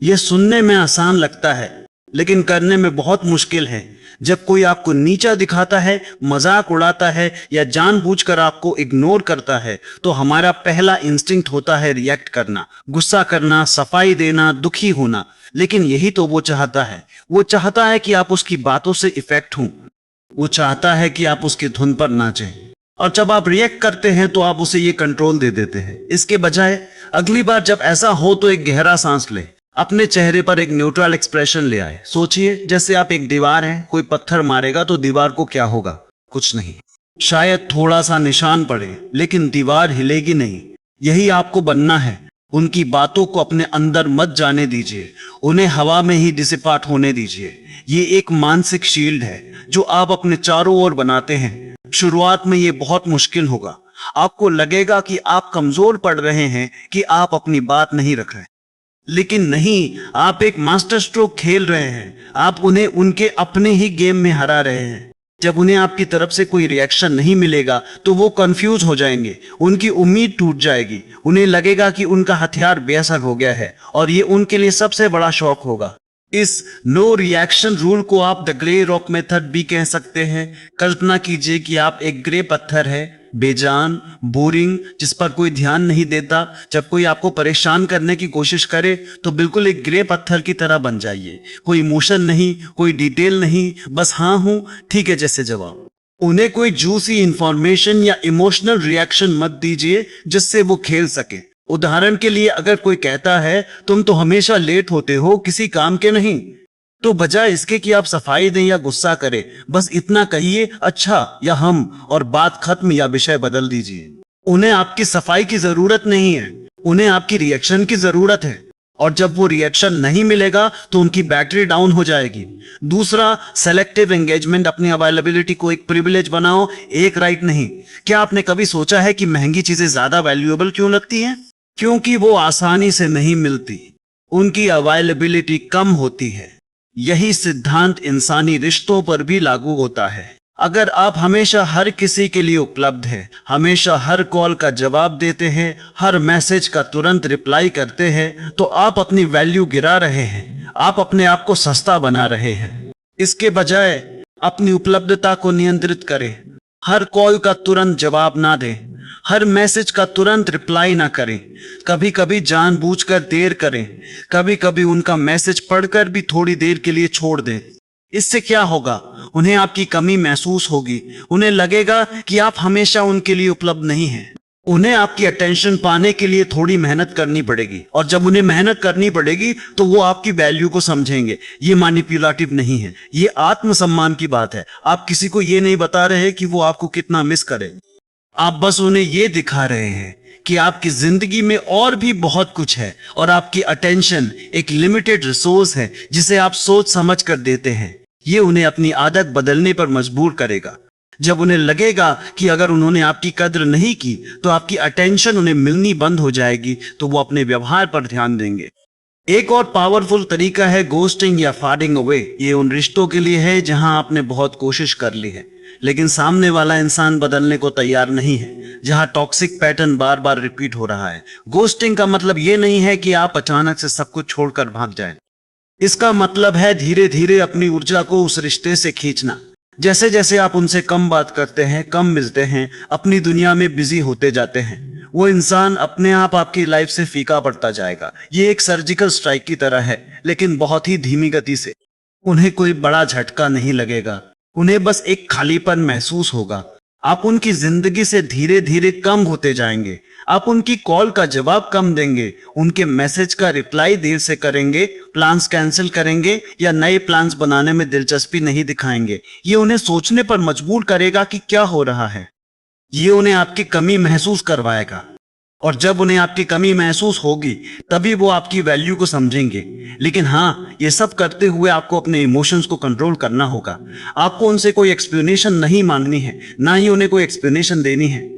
यह सुनने में आसान लगता है, लेकिन करने में बहुत मुश्किल है। जब कोई आपको नीचा दिखाता है, मजाक उड़ाता है या जानबूझकर आपको इग्नोर करता है, तो हमारा पहला इंस्टिंक्ट होता है रिएक्ट करना, गुस्सा करना, सफाई देना, दुखी होना। लेकिन यही तो वो चाहता है। वो चाहता है कि आप उसकी बातों से इफेक्ट हों। वो चाहता है कि आप उसकी धुन पर नाचें। और जब आप रिएक्ट करते हैं तो आप उसे ये कंट्रोल दे देते हैं। इसके बजाय अगली बार जब ऐसा हो तो एक गहरा सांस ले, अपने चेहरे पर एक न्यूट्रल एक्सप्रेशन ले आए। सोचिए जैसे आप एक दीवार हैं, कोई पत्थर मारेगा तो दीवार को क्या होगा? कुछ नहीं, शायद थोड़ा सा निशान पड़े, लेकिन दीवार हिलेगी नहीं। यही आपको बनना है। उनकी बातों को अपने अंदर मत जाने दीजिए, उन्हें हवा में ही डिसिपाट होने दीजिए। ये एक मानसिक शील्ड है जो आप अपने चारों ओर बनाते हैं। शुरुआत में ये बहुत मुश्किल होगा। आपको लगेगा कि आप कमजोर पड़ रहे हैं, कि आप अपनी बात नहीं रख रहे। लेकिन नहीं, आप एक मास्टर स्ट्रोक खेल रहे हैं। आप उन्हें उनके अपने ही गेम में हरा रहे हैं। जब उन्हें आपकी तरफ से कोई रिएक्शन नहीं मिलेगा तो वो कंफ्यूज हो जाएंगे, उनकी उम्मीद टूट जाएगी। उन्हें लगेगा कि उनका हथियार बेअसर हो गया है और ये उनके लिए सबसे बड़ा शौक होगा। इस नो रिएक्शन रूल को आप द ग्रे रॉक मेथड भी कह सकते हैं। कल्पना कीजिए कि आप एक ग्रे पत्थर है, बेजान, बोरिंग, जिस पर कोई ध्यान नहीं देता। जब कोई आपको परेशान करने की कोशिश करे तो बिल्कुल एक ग्रे पत्थर की तरह बन जाइए। कोई इमोशन नहीं, कोई डिटेल नहीं, बस हाँ हूं, ठीक है जैसे जवाब। उन्हें कोई जूसी इंफॉर्मेशन या इमोशनल रिएक्शन मत दीजिए जिससे वो खेल सके। उदाहरण के लिए अगर कोई कहता है तुम तो हमेशा लेट होते हो, किसी काम के नहीं, तो बजाय इसके कि आप सफाई दें या गुस्सा करें, बस इतना कहिए अच्छा या हम, और बात खत्म या विषय बदल दीजिए। उन्हें आपकी सफाई की जरूरत नहीं है, उन्हें आपकी रिएक्शन की जरूरत है। और जब वो रिएक्शन नहीं मिलेगा तो उनकी बैटरी डाउन हो जाएगी। दूसरा, सेलेक्टिव एंगेजमेंट। अपनी अवेलेबिलिटी को एक प्रिविलेज बनाओ, एक राइट नहीं। क्या आपने कभी सोचा है कि महंगी चीजें ज्यादा वैल्यूएबल क्यों लगती हैं? क्योंकि वो आसानी से नहीं मिलती, उनकी अवेलेबिलिटी कम होती है। यही सिद्धांत इंसानी रिश्तों पर भी लागू होता है। अगर आप हमेशा हर किसी के लिए उपलब्ध हैं, हमेशा हर कॉल का जवाब देते हैं, हर मैसेज का तुरंत रिप्लाई करते हैं, तो आप अपनी वैल्यू गिरा रहे हैं। आप अपने आप को सस्ता बना रहे हैं। इसके बजाय अपनी उपलब्धता को नियंत्रित करें। हर कॉल का तुरंत जवाब ना दें, हर मैसेज का तुरंत रिप्लाई ना करें। कभी कभी जानबूझकर देर करें, कभी कभी उनका मैसेज पढ़कर भी थोड़ी देर के लिए छोड़ दें। इससे क्या होगा? उन्हें आपकी कमी महसूस होगी। उन्हें लगेगा कि आप हमेशा उनके लिए उपलब्ध नहीं हैं। उन्हें आपकी अटेंशन पाने के लिए थोड़ी मेहनत करनी पड़ेगी, और जब उन्हें मेहनत करनी पड़ेगी तो वो आपकी वैल्यू को समझेंगे। ये मैनिपुलेटिव नहीं है, ये आत्मसम्मान की बात है। आप किसी को ये नहीं बता रहे कि वो आपको कितना मिस करे, आप बस उन्हें ये दिखा रहे हैं कि आपकी जिंदगी में और भी बहुत कुछ है, और आपकी अटेंशन एक लिमिटेड रिसोर्स है जिसे आप सोच समझ कर देते हैं। ये उन्हें अपनी आदत बदलने पर मजबूर करेगा। जब उन्हें लगेगा कि अगर उन्होंने आपकी कद्र नहीं की तो आपकी अटेंशन उन्हें मिलनी बंद हो जाएगी, तो वो अपने व्यवहार पर ध्यान देंगे। एक और पावरफुल तरीका है गोस्टिंग या फाडिंग अवे। ये उन रिश्तों के लिए है जहां आपने बहुत कोशिश कर ली है, लेकिन सामने वाला इंसान बदलने को तैयार नहीं है, जहां टॉक्सिक पैटर्न बार बार रिपीट हो रहा है। गोस्टिंग का मतलब ये नहीं है कि आप अचानक से सब कुछ छोड़कर भाग जाएं। इसका मतलब है धीरे धीरे अपनी ऊर्जा को उस रिश्ते से खींचना। जैसे जैसे आप उनसे कम बात करते हैं, कम मिलते हैं, अपनी दुनिया में बिजी होते जाते हैं, वो इंसान अपने आप आपकी लाइफ से फीका पड़ता जाएगा। ये एक सर्जिकल स्ट्राइक की तरह है, लेकिन बहुत ही धीमी गति से। उन्हें कोई बड़ा झटका नहीं लगेगा, उन्हें बस एक खालीपन महसूस होगा। आप उनकी जिंदगी से धीरे धीरे कम होते जाएंगे। आप उनकी कॉल का जवाब कम देंगे, उनके मैसेज का रिप्लाई देर से करेंगे, प्लान्स कैंसिल करेंगे या नए प्लान्स बनाने में दिलचस्पी नहीं दिखाएंगे। ये उन्हें सोचने पर मजबूर करेगा कि क्या हो रहा है। ये उन्हें आपकी कमी महसूस करवाएगा, और जब उन्हें आपकी कमी महसूस होगी तभी वो आपकी वैल्यू को समझेंगे। लेकिन हाँ, ये सब करते हुए आपको अपने इमोशंस को कंट्रोल करना होगा। आपको उनसे कोई एक्सप्लेनेशन नहीं मांगनी है, ना ही उन्हें कोई एक्सप्लेनेशन देनी है।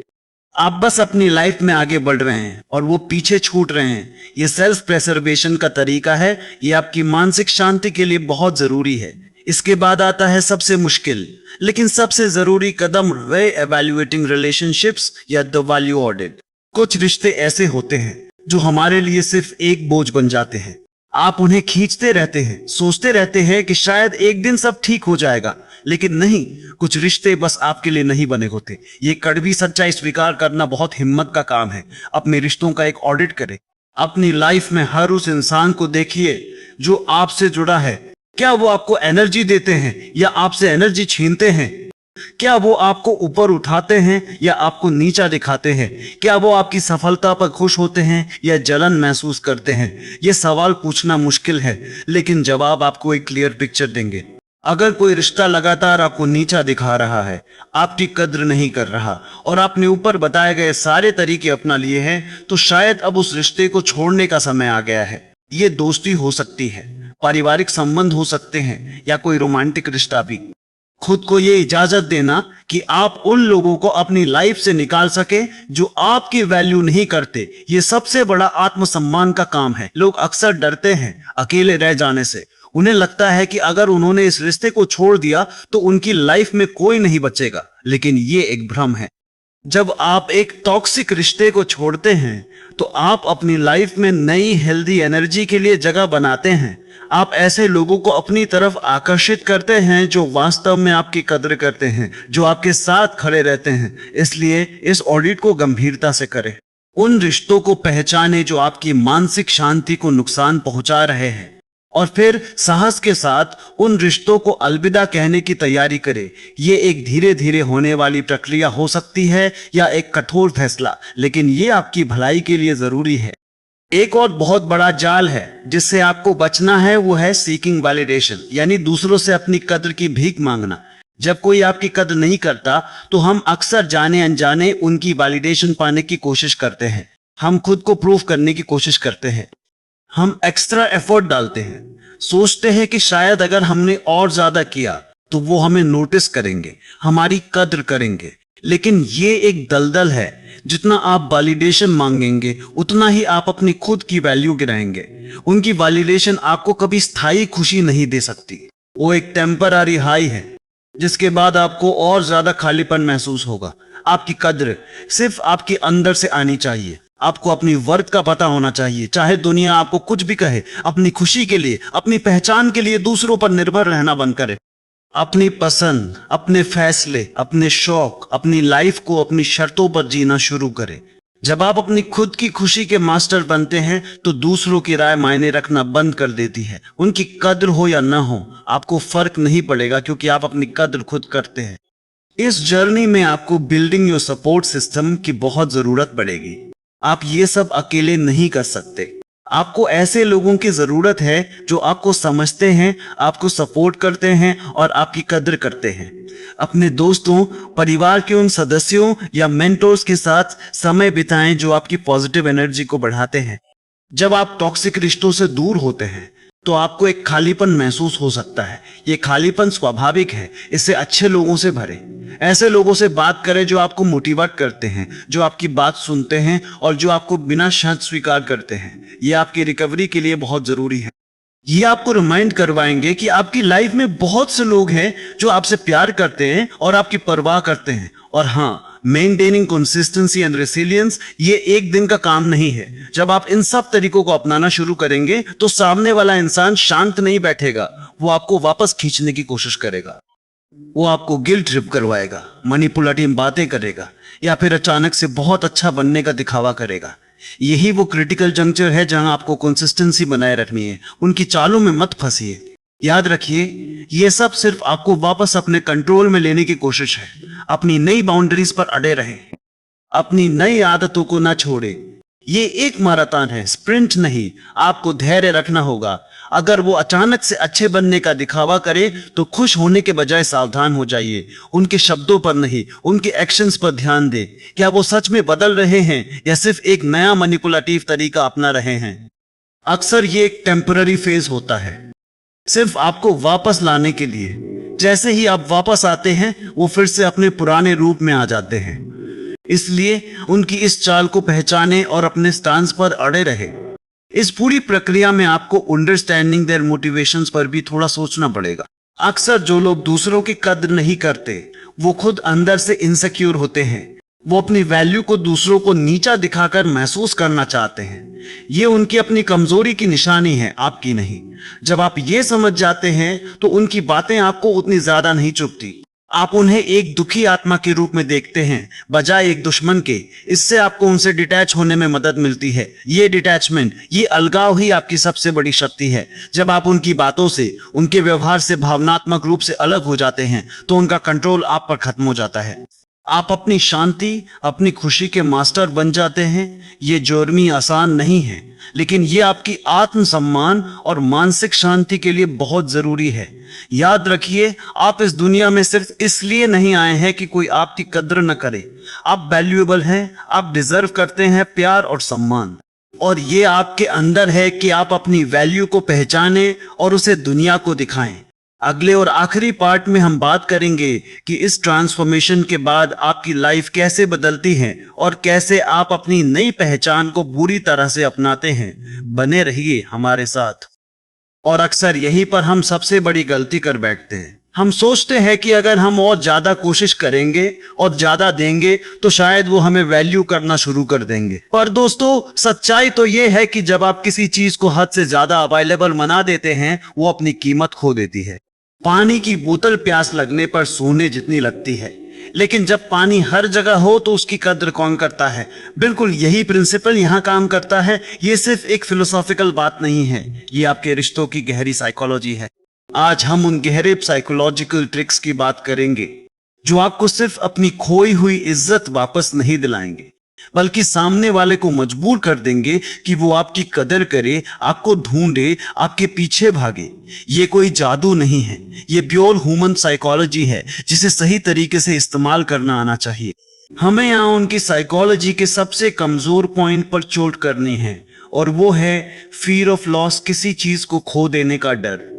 आप बस अपनी लाइफ में आगे बढ़ रहे हैं और वो पीछे छूट रहे हैं। ये सेल्फ प्रेजर्वेशन का तरीका है। ये आपकी मानसिक शांति के लिए बहुत जरूरी है। इसके बाद आता है सबसे मुश्किल लेकिन सबसे जरूरी कदम, रे एवेल्युएटिंग रिलेशनशिप्स या द वैल्यू ऑडिट। कुछ रिश्ते ऐसे होते हैं जो हमारे लिए सिर्फ एक बोझ बन जाते हैं। आप उन्हें खींचते रहते हैं, सोचते रहते हैं कि शायद एक दिन सब ठीक हो जाएगा, लेकिन नहीं, कुछ रिश्ते बस आपके लिए नहीं बने होते। ये कड़वी सच्चाई स्वीकार करना बहुत हिम्मत का काम है। अपने रिश्तों का एक ऑडिट करें। अपनी लाइफ में हर उस इंसान को देखिए जो आपसे जुड़ा है। क्या वो आपको एनर्जी देते हैं या आपसे एनर्जी छीनते हैं? क्या वो आपको ऊपर उठाते हैं या आपको नीचा दिखाते हैं? क्या वो आपकी सफलता पर खुश होते हैं या जलन महसूस करते हैं? ये सवाल पूछना मुश्किल है, लेकिन जवाब आपको एक क्लियर पिक्चर देंगे। अगर कोई रिश्ता लगातार आपको नीचा दिखा रहा है, आपकी कद्र नहीं कर रहा और आपने ऊपर बताए गए सारे तरीके अपना लिए हैं, तो शायद अब उस रिश्ते को छोड़ने का समय आ गया है। ये दोस्ती हो सकती है, पारिवारिक संबंध हो सकते हैं या कोई रोमांटिक रिश्ता भी। खुद को ये इजाजत देना कि आप उन लोगों को अपनी लाइफ से निकाल सके जो आपकी वैल्यू नहीं करते, ये सबसे बड़ा आत्मसम्मान का काम है। लोग अक्सर डरते हैं अकेले रह जाने से। उन्हें लगता है कि अगर उन्होंने इस रिश्ते को छोड़ दिया तो उनकी लाइफ में कोई नहीं बचेगा, लेकिन ये एक भ्रम है। जब आप एक टॉक्सिक रिश्ते को छोड़ते हैं तो आप अपनी लाइफ में नई हेल्दी एनर्जी के लिए जगह बनाते हैं। आप ऐसे लोगों को अपनी तरफ आकर्षित करते हैं जो वास्तव में आपकी कद्र करते हैं, जो आपके साथ खड़े रहते हैं। इसलिए इस ऑडिट को गंभीरता से करें। उन रिश्तों को पहचानें जो आपकी मानसिक शांति को नुकसान पहुंचा रहे हैं और फिर साहस के साथ उन रिश्तों को अलविदा कहने की तैयारी करें। ये एक धीरे धीरे होने वाली प्रक्रिया हो सकती है या एक कठोर फैसला, लेकिन ये आपकी भलाई के लिए जरूरी है। एक और बहुत बड़ा जाल है जिससे आपको बचना है, वो है सीकिंग वैलिडेशन, यानी दूसरों से अपनी कद्र की भीख मांगना। जब कोई आपकी कद्र नहीं करता तो हम अक्सर जाने अनजाने उनकी वैलिडेशन पाने की कोशिश करते हैं। हम खुद को प्रूव करने की कोशिश करते हैं। हम एक्स्ट्रा एफर्ट डालते हैं, सोचते हैं कि शायद अगर हमने और ज्यादा किया तो वो हमें नोटिस करेंगे, हमारी कद्र करेंगे। लेकिन ये एक दलदल है। जितना आप वैलिडेशन मांगेंगे उतना ही आप अपनी खुद की वैल्यू गिराएंगे। उनकी वैलिडेशन आपको कभी स्थायी खुशी नहीं दे सकती। वो एक टेम्पररी हाई है जिसके बाद आपको और ज्यादा खालीपन महसूस होगा। आपकी कद्र सिर्फ आपके अंदर से आनी चाहिए। आपको अपनी वर्थ का पता होना चाहिए, चाहे दुनिया आपको कुछ भी कहे। अपनी खुशी के लिए, अपनी पहचान के लिए दूसरों पर निर्भर रहना बंद करें। अपनी पसंद, अपने फैसले, अपने शौक, अपनी लाइफ को अपनी शर्तों पर जीना शुरू करें। जब आप अपनी खुद की खुशी के मास्टर बनते हैं तो दूसरों की राय मायने रखना बंद कर देती है। उनकी कद्र हो या ना हो, आपको फर्क नहीं पड़ेगा क्योंकि आप अपनी कद्र खुद करते हैं। इस जर्नी में आपको बिल्डिंग योर सपोर्ट सिस्टम की बहुत जरूरत पड़ेगी। आप ये सब अकेले नहीं कर सकते। आपको ऐसे लोगों की जरूरत है जो आपको समझते हैं, आपको सपोर्ट करते हैं और आपकी कद्र करते हैं। अपने दोस्तों, परिवार के उन सदस्यों या मेंटोर्स के साथ समय बिताएं जो आपकी पॉजिटिव एनर्जी को बढ़ाते हैं। जब आप टॉक्सिक रिश्तों से दूर होते हैं तो आपको एक खालीपन महसूस हो सकता है। ये खालीपन स्वाभाविक है, इससे अच्छे लोगों से भरे। ऐसे लोगों से बात करें जो आपको मोटिवेट करते हैं, जो आपकी बात सुनते हैं और जो आपको बिना शर्त स्वीकार करते हैं। ये आपकी रिकवरी के लिए बहुत जरूरी है। ये आपको रिमाइंड करवाएंगे कि आपकी लाइफ में बहुत से लोग हैं जो आपसे प्यार करते हैं और आपकी परवाह करते हैं। और हाँ, मेंटेनिंग कंसिस्टेंसी एंड रेसिलियंस ये एक दिन का काम नहीं है। जब आप इन सब तरीकों को अपनाना शुरू करेंगे तो सामने वाला इंसान शांत नहीं बैठेगा। वो आपको वापस खींचने की कोशिश करेगा। वो आपको गिल्ट ट्रिप करवाएगा, मैनिपुलेटिव बातें करेगा या फिर अचानक से बहुत अच्छा बनने का दिखावा करेगा। यही वो क्रिटिकल जंक्चर है जहां आपको कंसिस्टेंसी बनाए रखनी है। उनकी चालों में मत फंसिए। याद रखिए, ये सब सिर्फ आपको वापस अपने कंट्रोल में लेने की कोशिश है। अपनी नई बाउंड्रीज पर अड़े रहें, अपनी नई आदतों को ना छोड़े। ये एक मैराथन है, स्प्रिंट नहीं। आपको धैर्य रखना होगा। अगर वो अचानक से अच्छे बनने का दिखावा करे तो खुश होने के बजाय सावधान हो जाइए। उनके शब्दों पर नहीं, उनके एक्शंस पर ध्यान दें। क्या वो सच में बदल रहे हैं या सिर्फ एक नया मैनिपुलेटिव तरीका अपना रहे हैं? अक्सर ये एक टेम्पररी फेज होता है, सिर्फ आपको वापस लाने के लिए। जैसे ही आप वापस आते हैं वो फिर से अपने पुराने रूप में आ जाते हैं। इसलिए उनकी इस चाल को पहचानें और अपने स्टांस पर अड़े रहे। इस पूरी प्रक्रिया में आपको अंडरस्टैंडिंग देयर मोटिवेशंस पर भी थोड़ा सोचना पड़ेगा। अक्सर जो लोग दूसरों की कद्र नहीं करते वो खुद अंदर से इनसिक्योर होते हैं। वो अपनी वैल्यू को दूसरों को नीचा दिखाकर महसूस करना चाहते हैं। ये उनकी अपनी कमजोरी की निशानी है, आपकी नहीं। जब आप ये समझ जाते हैं तो उनकी बातें आपको उतनी ज्यादा नहीं चुभती। आप उन्हें एक दुखी आत्मा के रूप में देखते हैं बजाय एक दुश्मन के। इससे आपको उनसे डिटैच होने में मदद मिलती है। ये डिटैचमेंट, ये अलगाव ही आपकी सबसे बड़ी शक्ति है। जब आप उनकी बातों से, उनके व्यवहार से भावनात्मक रूप से अलग हो जाते हैं तो उनका कंट्रोल आप पर खत्म हो जाता है। आप अपनी शांति, अपनी खुशी के मास्टर बन जाते हैं। ये जर्नी आसान नहीं है, लेकिन ये आपकी आत्मसम्मान और मानसिक शांति के लिए बहुत जरूरी है। याद रखिए, आप इस दुनिया में सिर्फ इसलिए नहीं आए हैं कि कोई आपकी कद्र न करे। आप वैल्यूएबल हैं, आप डिजर्व करते हैं प्यार और सम्मान। और ये आपके अंदर है कि आप अपनी वैल्यू को पहचानें और उसे दुनिया को दिखाएं। अगले और आखिरी पार्ट में हम बात करेंगे कि इस ट्रांसफॉर्मेशन के बाद आपकी लाइफ कैसे बदलती है और कैसे आप अपनी नई पहचान को पूरी तरह से अपनाते हैं। बने रहिए हमारे साथ। और अक्सर यहीं पर हम सबसे बड़ी गलती कर बैठते हैं। हम सोचते हैं कि अगर हम और ज्यादा कोशिश करेंगे और ज्यादा देंगे तो शायद वो हमें वैल्यू करना शुरू कर देंगे। पर दोस्तों, सच्चाई तो ये है कि जब आप किसी चीज को हद से ज्यादा अवेलेबल बना देते हैं, वो अपनी कीमत खो देती है। पानी की बोतल प्यास लगने पर सोने जितनी लगती है, लेकिन जब पानी हर जगह हो तो उसकी कद्र कौन करता है। बिल्कुल यही प्रिंसिपल यहाँ काम करता है। ये सिर्फ एक फिलोसॉफिकल बात नहीं है, ये आपके रिश्तों की गहरी साइकोलॉजी है। आज हम उन गहरे साइकोलॉजिकल ट्रिक्स की बात करेंगे जो आपको सिर्फ अपनी खोई हुई इज्जत वापस नहीं दिलाएंगे, बल्कि सामने वाले को मजबूर कर देंगे कि वो आपकी कदर करे, आपको ढूंढे, आपके पीछे भागे। ये कोई जादू नहीं है, ये प्योर ह्यूमन साइकोलॉजी है जिसे सही तरीके से इस्तेमाल करना आना चाहिए। हमें यहाँ उनकी साइकोलॉजी के सबसे कमजोर पॉइंट पर चोट करनी है, और वो है फियर ऑफ लॉस, किसी चीज को खो देने का डर।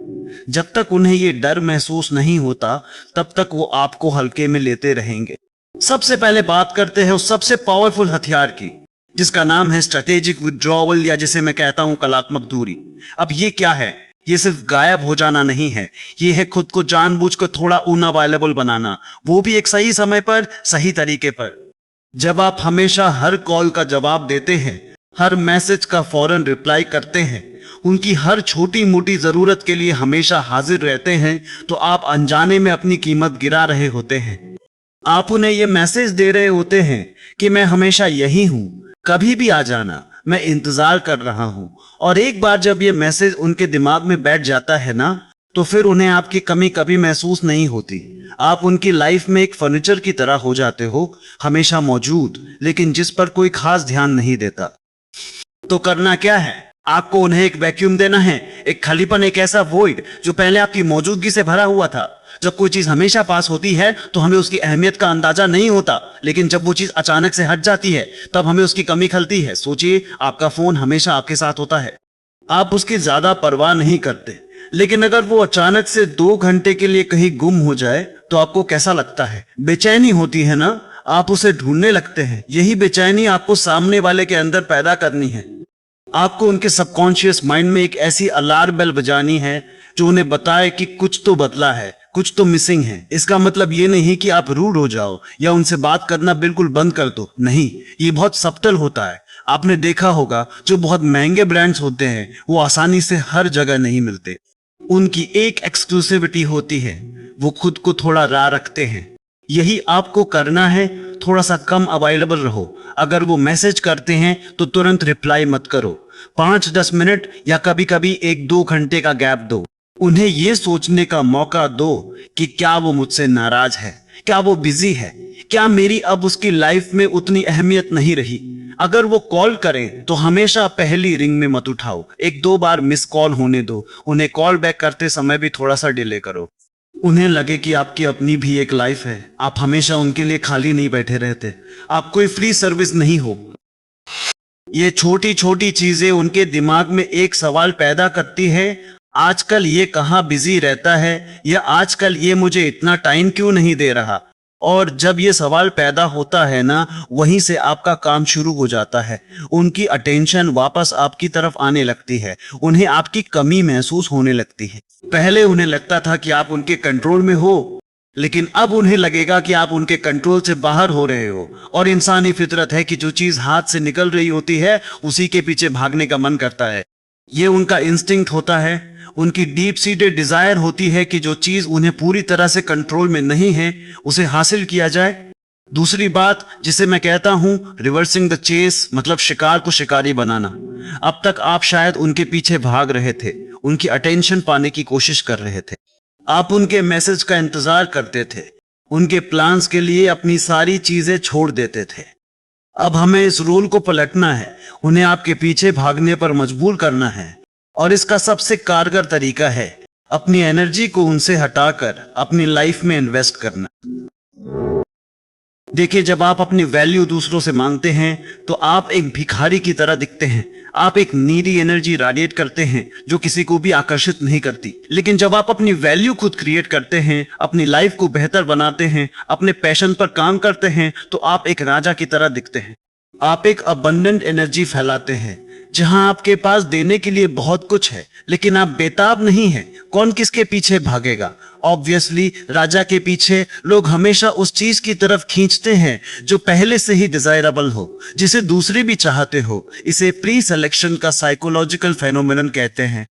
जब तक उन्हें ये डर महसूस नहीं होता, तब तक वो आपको हल्के में लेते रहेंगे। सबसे पहले बात करते हैं उस सबसे पावरफुल हथियार की, जिसका नाम है स्ट्रेटेजिक विड्रॉवल, या जिसे मैं कहता हूं कलात्मक दूरी। अब ये क्या है? ये सिर्फ गायब हो जाना नहीं है, ये है खुद को जानबूझकर थोड़ा अनअवेलेबल बनाना, वो भी एक सही समय पर, सही तरीके पर। जब आप हमेशा हर कॉल का जवाब देते हैं, हर मैसेज का फौरन रिप्लाई करते हैं, उनकी हर छोटी मोटी जरूरत के लिए हमेशा हाजिर रहते हैं, तो आप अनजाने में अपनी कीमत गिरा रहे होते हैं। आप उन्हें यह मैसेज दे रहे होते हैं कि मैं हमेशा यही हूं, कभी भी आ जाना, मैं इंतजार कर रहा हूं। और एक बार जब यह मैसेज उनके दिमाग में बैठ जाता है ना, तो फिर उन्हें आपकी कमी कभी महसूस नहीं होती। आप उनकी लाइफ में एक फर्नीचर की तरह हो जाते हो, हमेशा मौजूद, लेकिन जिस पर कोई खास ध्यान नहीं देता। तो करना क्या है? आपको उन्हें एक वैक्यूम देना है, एक खालीपन, एक ऐसा वॉइड जो पहले आपकी मौजूदगी से भरा हुआ था। जब कोई चीज हमेशा पास होती है तो हमें उसकी अहमियत का अंदाजा नहीं होता, लेकिन जब वो चीज अचानक से हट जाती है तब हमें उसकी कमी खलती है। सोचिए, आपका फोन हमेशा आपके साथ होता है, आप उसकी ज्यादा परवाह नहीं करते, लेकिन अगर वो अचानक से 2 घंटे के लिए कहीं गुम हो जाए तो आपको कैसा लगता है? बेचैनी होती है ना? आप उसे ढूंढने लगते हैं। यही बेचैनी आपको सामने वाले के अंदर पैदा करनी है। आपको उनके सबकॉन्शियस माइंड में एक ऐसी अलार्म बेल बजानी है जो उन्हें बताए कि कुछ तो बदला है, कुछ तो मिसिंग है। इसका मतलब ये नहीं कि आप रूड हो जाओ या उनसे बात करना बिल्कुल बंद कर दो, नहीं, ये बहुत सब्टल होता है। आपने देखा होगा, जो बहुत महंगे ब्रांड्स होते हैं वो आसानी से हर जगह नहीं मिलते। उनकी एक एक्सक्लूसिविटी होती है, वो खुद को थोड़ा रा रखते हैं। यही आपको करना है, थोड़ा सा कम अवेलेबल रहो। अगर वो मैसेज करते हैं तो तुरंत रिप्लाई मत करो, 5-10 मिनट या कभी कभी 1-2 घंटे का गैप दो। उन्हें ये सोचने का मौका दो कि क्या वो मुझसे नाराज है, क्या वो बिजी है, क्या मेरी अब उसकी लाइफ में उतनी अहमियत नहीं रही। अगर वो कॉल करें तो हमेशा पहली रिंग में मत उठाओ, 1-2 बार मिस कॉल होने दो। उन्हें कॉल बैक करते समय भी थोड़ा सा डिले करो। उन्हें लगे कि आपकी अपनी भी एक लाइफ है, आप हमेशा उनके लिए खाली नहीं बैठे रहते, आप कोई फ्री सर्विस नहीं हो। ये छोटी छोटी चीजें उनके दिमाग में एक सवाल पैदा करती है, आजकल ये कहाँ बिजी रहता है, या आजकल ये मुझे इतना टाइम क्यों नहीं दे रहा। और जब ये सवाल पैदा होता है ना, वहीं से आपका काम शुरू हो जाता है। उनकी अटेंशन वापस आपकी तरफ आने लगती है, उन्हें आपकी कमी महसूस होने लगती है। पहले उन्हें लगता था कि आप उनके कंट्रोल में हो, लेकिन अब उन्हें लगेगा कि आप उनके कंट्रोल से बाहर हो रहे हो। और इंसानी फितरत है कि जो चीज हाथ से निकल रही होती है उसी के पीछे भागने का मन करता है। ये उनका इंस्टिंक्ट होता है, उनकी डीप सीटेड डिजायर होती है कि जो चीज उन्हें पूरी तरह से कंट्रोल में नहीं है उसे हासिल किया जाए। दूसरी बात जिसे मैं कहता हूं रिवर्सिंग द चेस, मतलब शिकार को शिकारी बनाना। अब तक आप शायद उनके पीछे भाग रहे थे, उनकी अटेंशन पाने की कोशिश कर रहे थे, आप उनके मैसेज का इंतजार करते थे, उनके प्लान्स के लिए अपनी सारी चीजें छोड़ देते थे। अब हमें इस रूल को पलटना है, उन्हें आपके पीछे भागने पर मजबूर करना है। और इसका सबसे कारगर तरीका है अपनी एनर्जी को उनसे हटाकर अपनी लाइफ में इन्वेस्ट करना। देखिए, जब आप अपनी वैल्यू दूसरों से मांगते हैं तो आप एक भिखारी की तरह दिखते हैं। आप एक नीडी एनर्जी रेडिएट करते हैं जो किसी को भी आकर्षित नहीं करती। लेकिन जब आप अपनी वैल्यू खुद क्रिएट करते हैं, अपनी लाइफ को बेहतर बनाते हैं, अपने पैशन पर काम करते हैं, तो आप एक राजा की तरह दिखते हैं। आप एक अबंडेंट एनर्जी फैलाते हैं जहां आपके पास देने के लिए बहुत कुछ है, लेकिन आप बेताब नहीं हैं। कौन किसके पीछे भागेगा? ऑब्वियसली राजा के पीछे लोग हमेशा उस चीज की तरफ खींचते हैं जो पहले से ही डिजायरेबल हो, जिसे दूसरे भी चाहते हो। इसे प्री सिलेक्शन का साइकोलॉजिकल फेनोमेनन कहते हैं।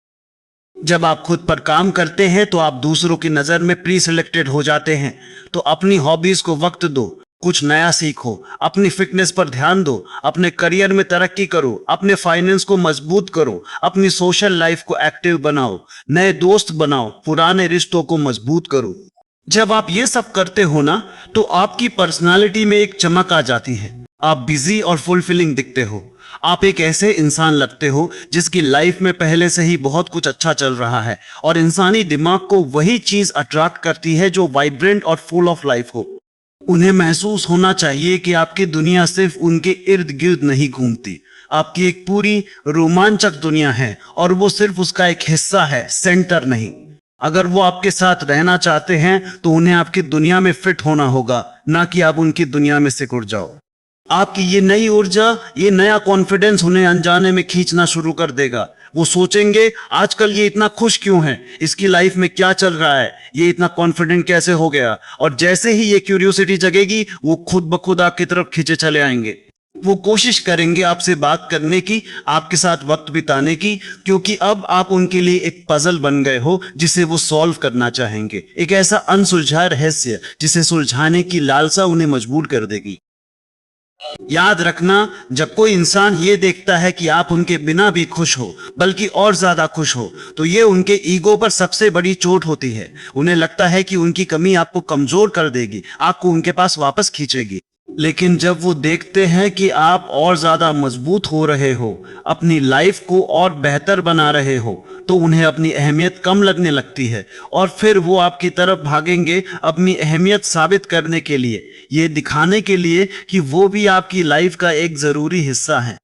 जब आप खुद पर काम करते हैं तो आप दूसरों की नजर में प्री सिलेक्टेड हो जाते हैं। तो अपनी हॉबीज को वक्त दो, कुछ नया सीखो, अपनी फिटनेस पर ध्यान दो, अपने करियर में तरक्की करो, अपने फाइनेंस को मजबूत करो, अपनी सोशल लाइफ को एक्टिव बनाओ, नए दोस्त बनाओ, पुराने रिश्तों को मजबूत करो। जब आप ये सब करते हो ना, तो आपकी पर्सनालिटी में एक चमक आ जाती है। आप बिजी और फुलफिलिंग दिखते हो। आप एक ऐसे इंसान लगते हो जिसकी लाइफ में पहले से ही बहुत कुछ अच्छा चल रहा है। और इंसानी दिमाग को वही चीज अट्रैक्ट करती है जो वाइब्रेंट और फुल ऑफ लाइफ हो। उन्हें महसूस होना चाहिए कि आपकी दुनिया सिर्फ उनके इर्द गिर्द नहीं घूमती, आपकी एक पूरी रोमांचक दुनिया है और वो सिर्फ उसका एक हिस्सा है, सेंटर नहीं। अगर वो आपके साथ रहना चाहते हैं तो उन्हें आपकी दुनिया में फिट होना होगा, ना कि आप उनकी दुनिया में सिकुड़ जाओ। आपकी ये नई ऊर्जा, ये नया कॉन्फिडेंस उन्हें अनजाने में खींचना शुरू कर देगा। वो सोचेंगे आजकल ये इतना खुश क्यों है, इसकी लाइफ में क्या चल रहा है, ये इतना कॉन्फिडेंट कैसे हो गया। और जैसे ही ये क्यूरियोसिटी जगेगी वो खुद ब खुद आपकी तरफ खींचे चले आएंगे। वो कोशिश करेंगे आपसे बात करने की, आपके साथ वक्त बिताने की, क्योंकि अब आप उनके लिए एक पजल बन गए हो जिसे वो सॉल्व करना चाहेंगे। एक ऐसा अनसुलझा रहस्य जिसे सुलझाने की लालसा उन्हें मजबूर कर देगी। याद रखना, जब कोई इंसान ये देखता है कि आप उनके बिना भी खुश हो, बल्कि और ज्यादा खुश हो, तो ये उनके ईगो पर सबसे बड़ी चोट होती है। उन्हें लगता है कि उनकी कमी आपको कमजोर कर देगी, आपको उनके पास वापस खींचेगी। लेकिन जब वो देखते हैं कि आप और ज्यादा मजबूत हो रहे हो, अपनी लाइफ को और बेहतर बना रहे हो, तो उन्हें अपनी अहमियत कम लगने लगती है और फिर वो आपकी तरफ भागेंगे अपनी अहमियत साबित करने के लिए, ये दिखाने के लिए कि वो भी आपकी लाइफ का एक जरूरी हिस्सा है।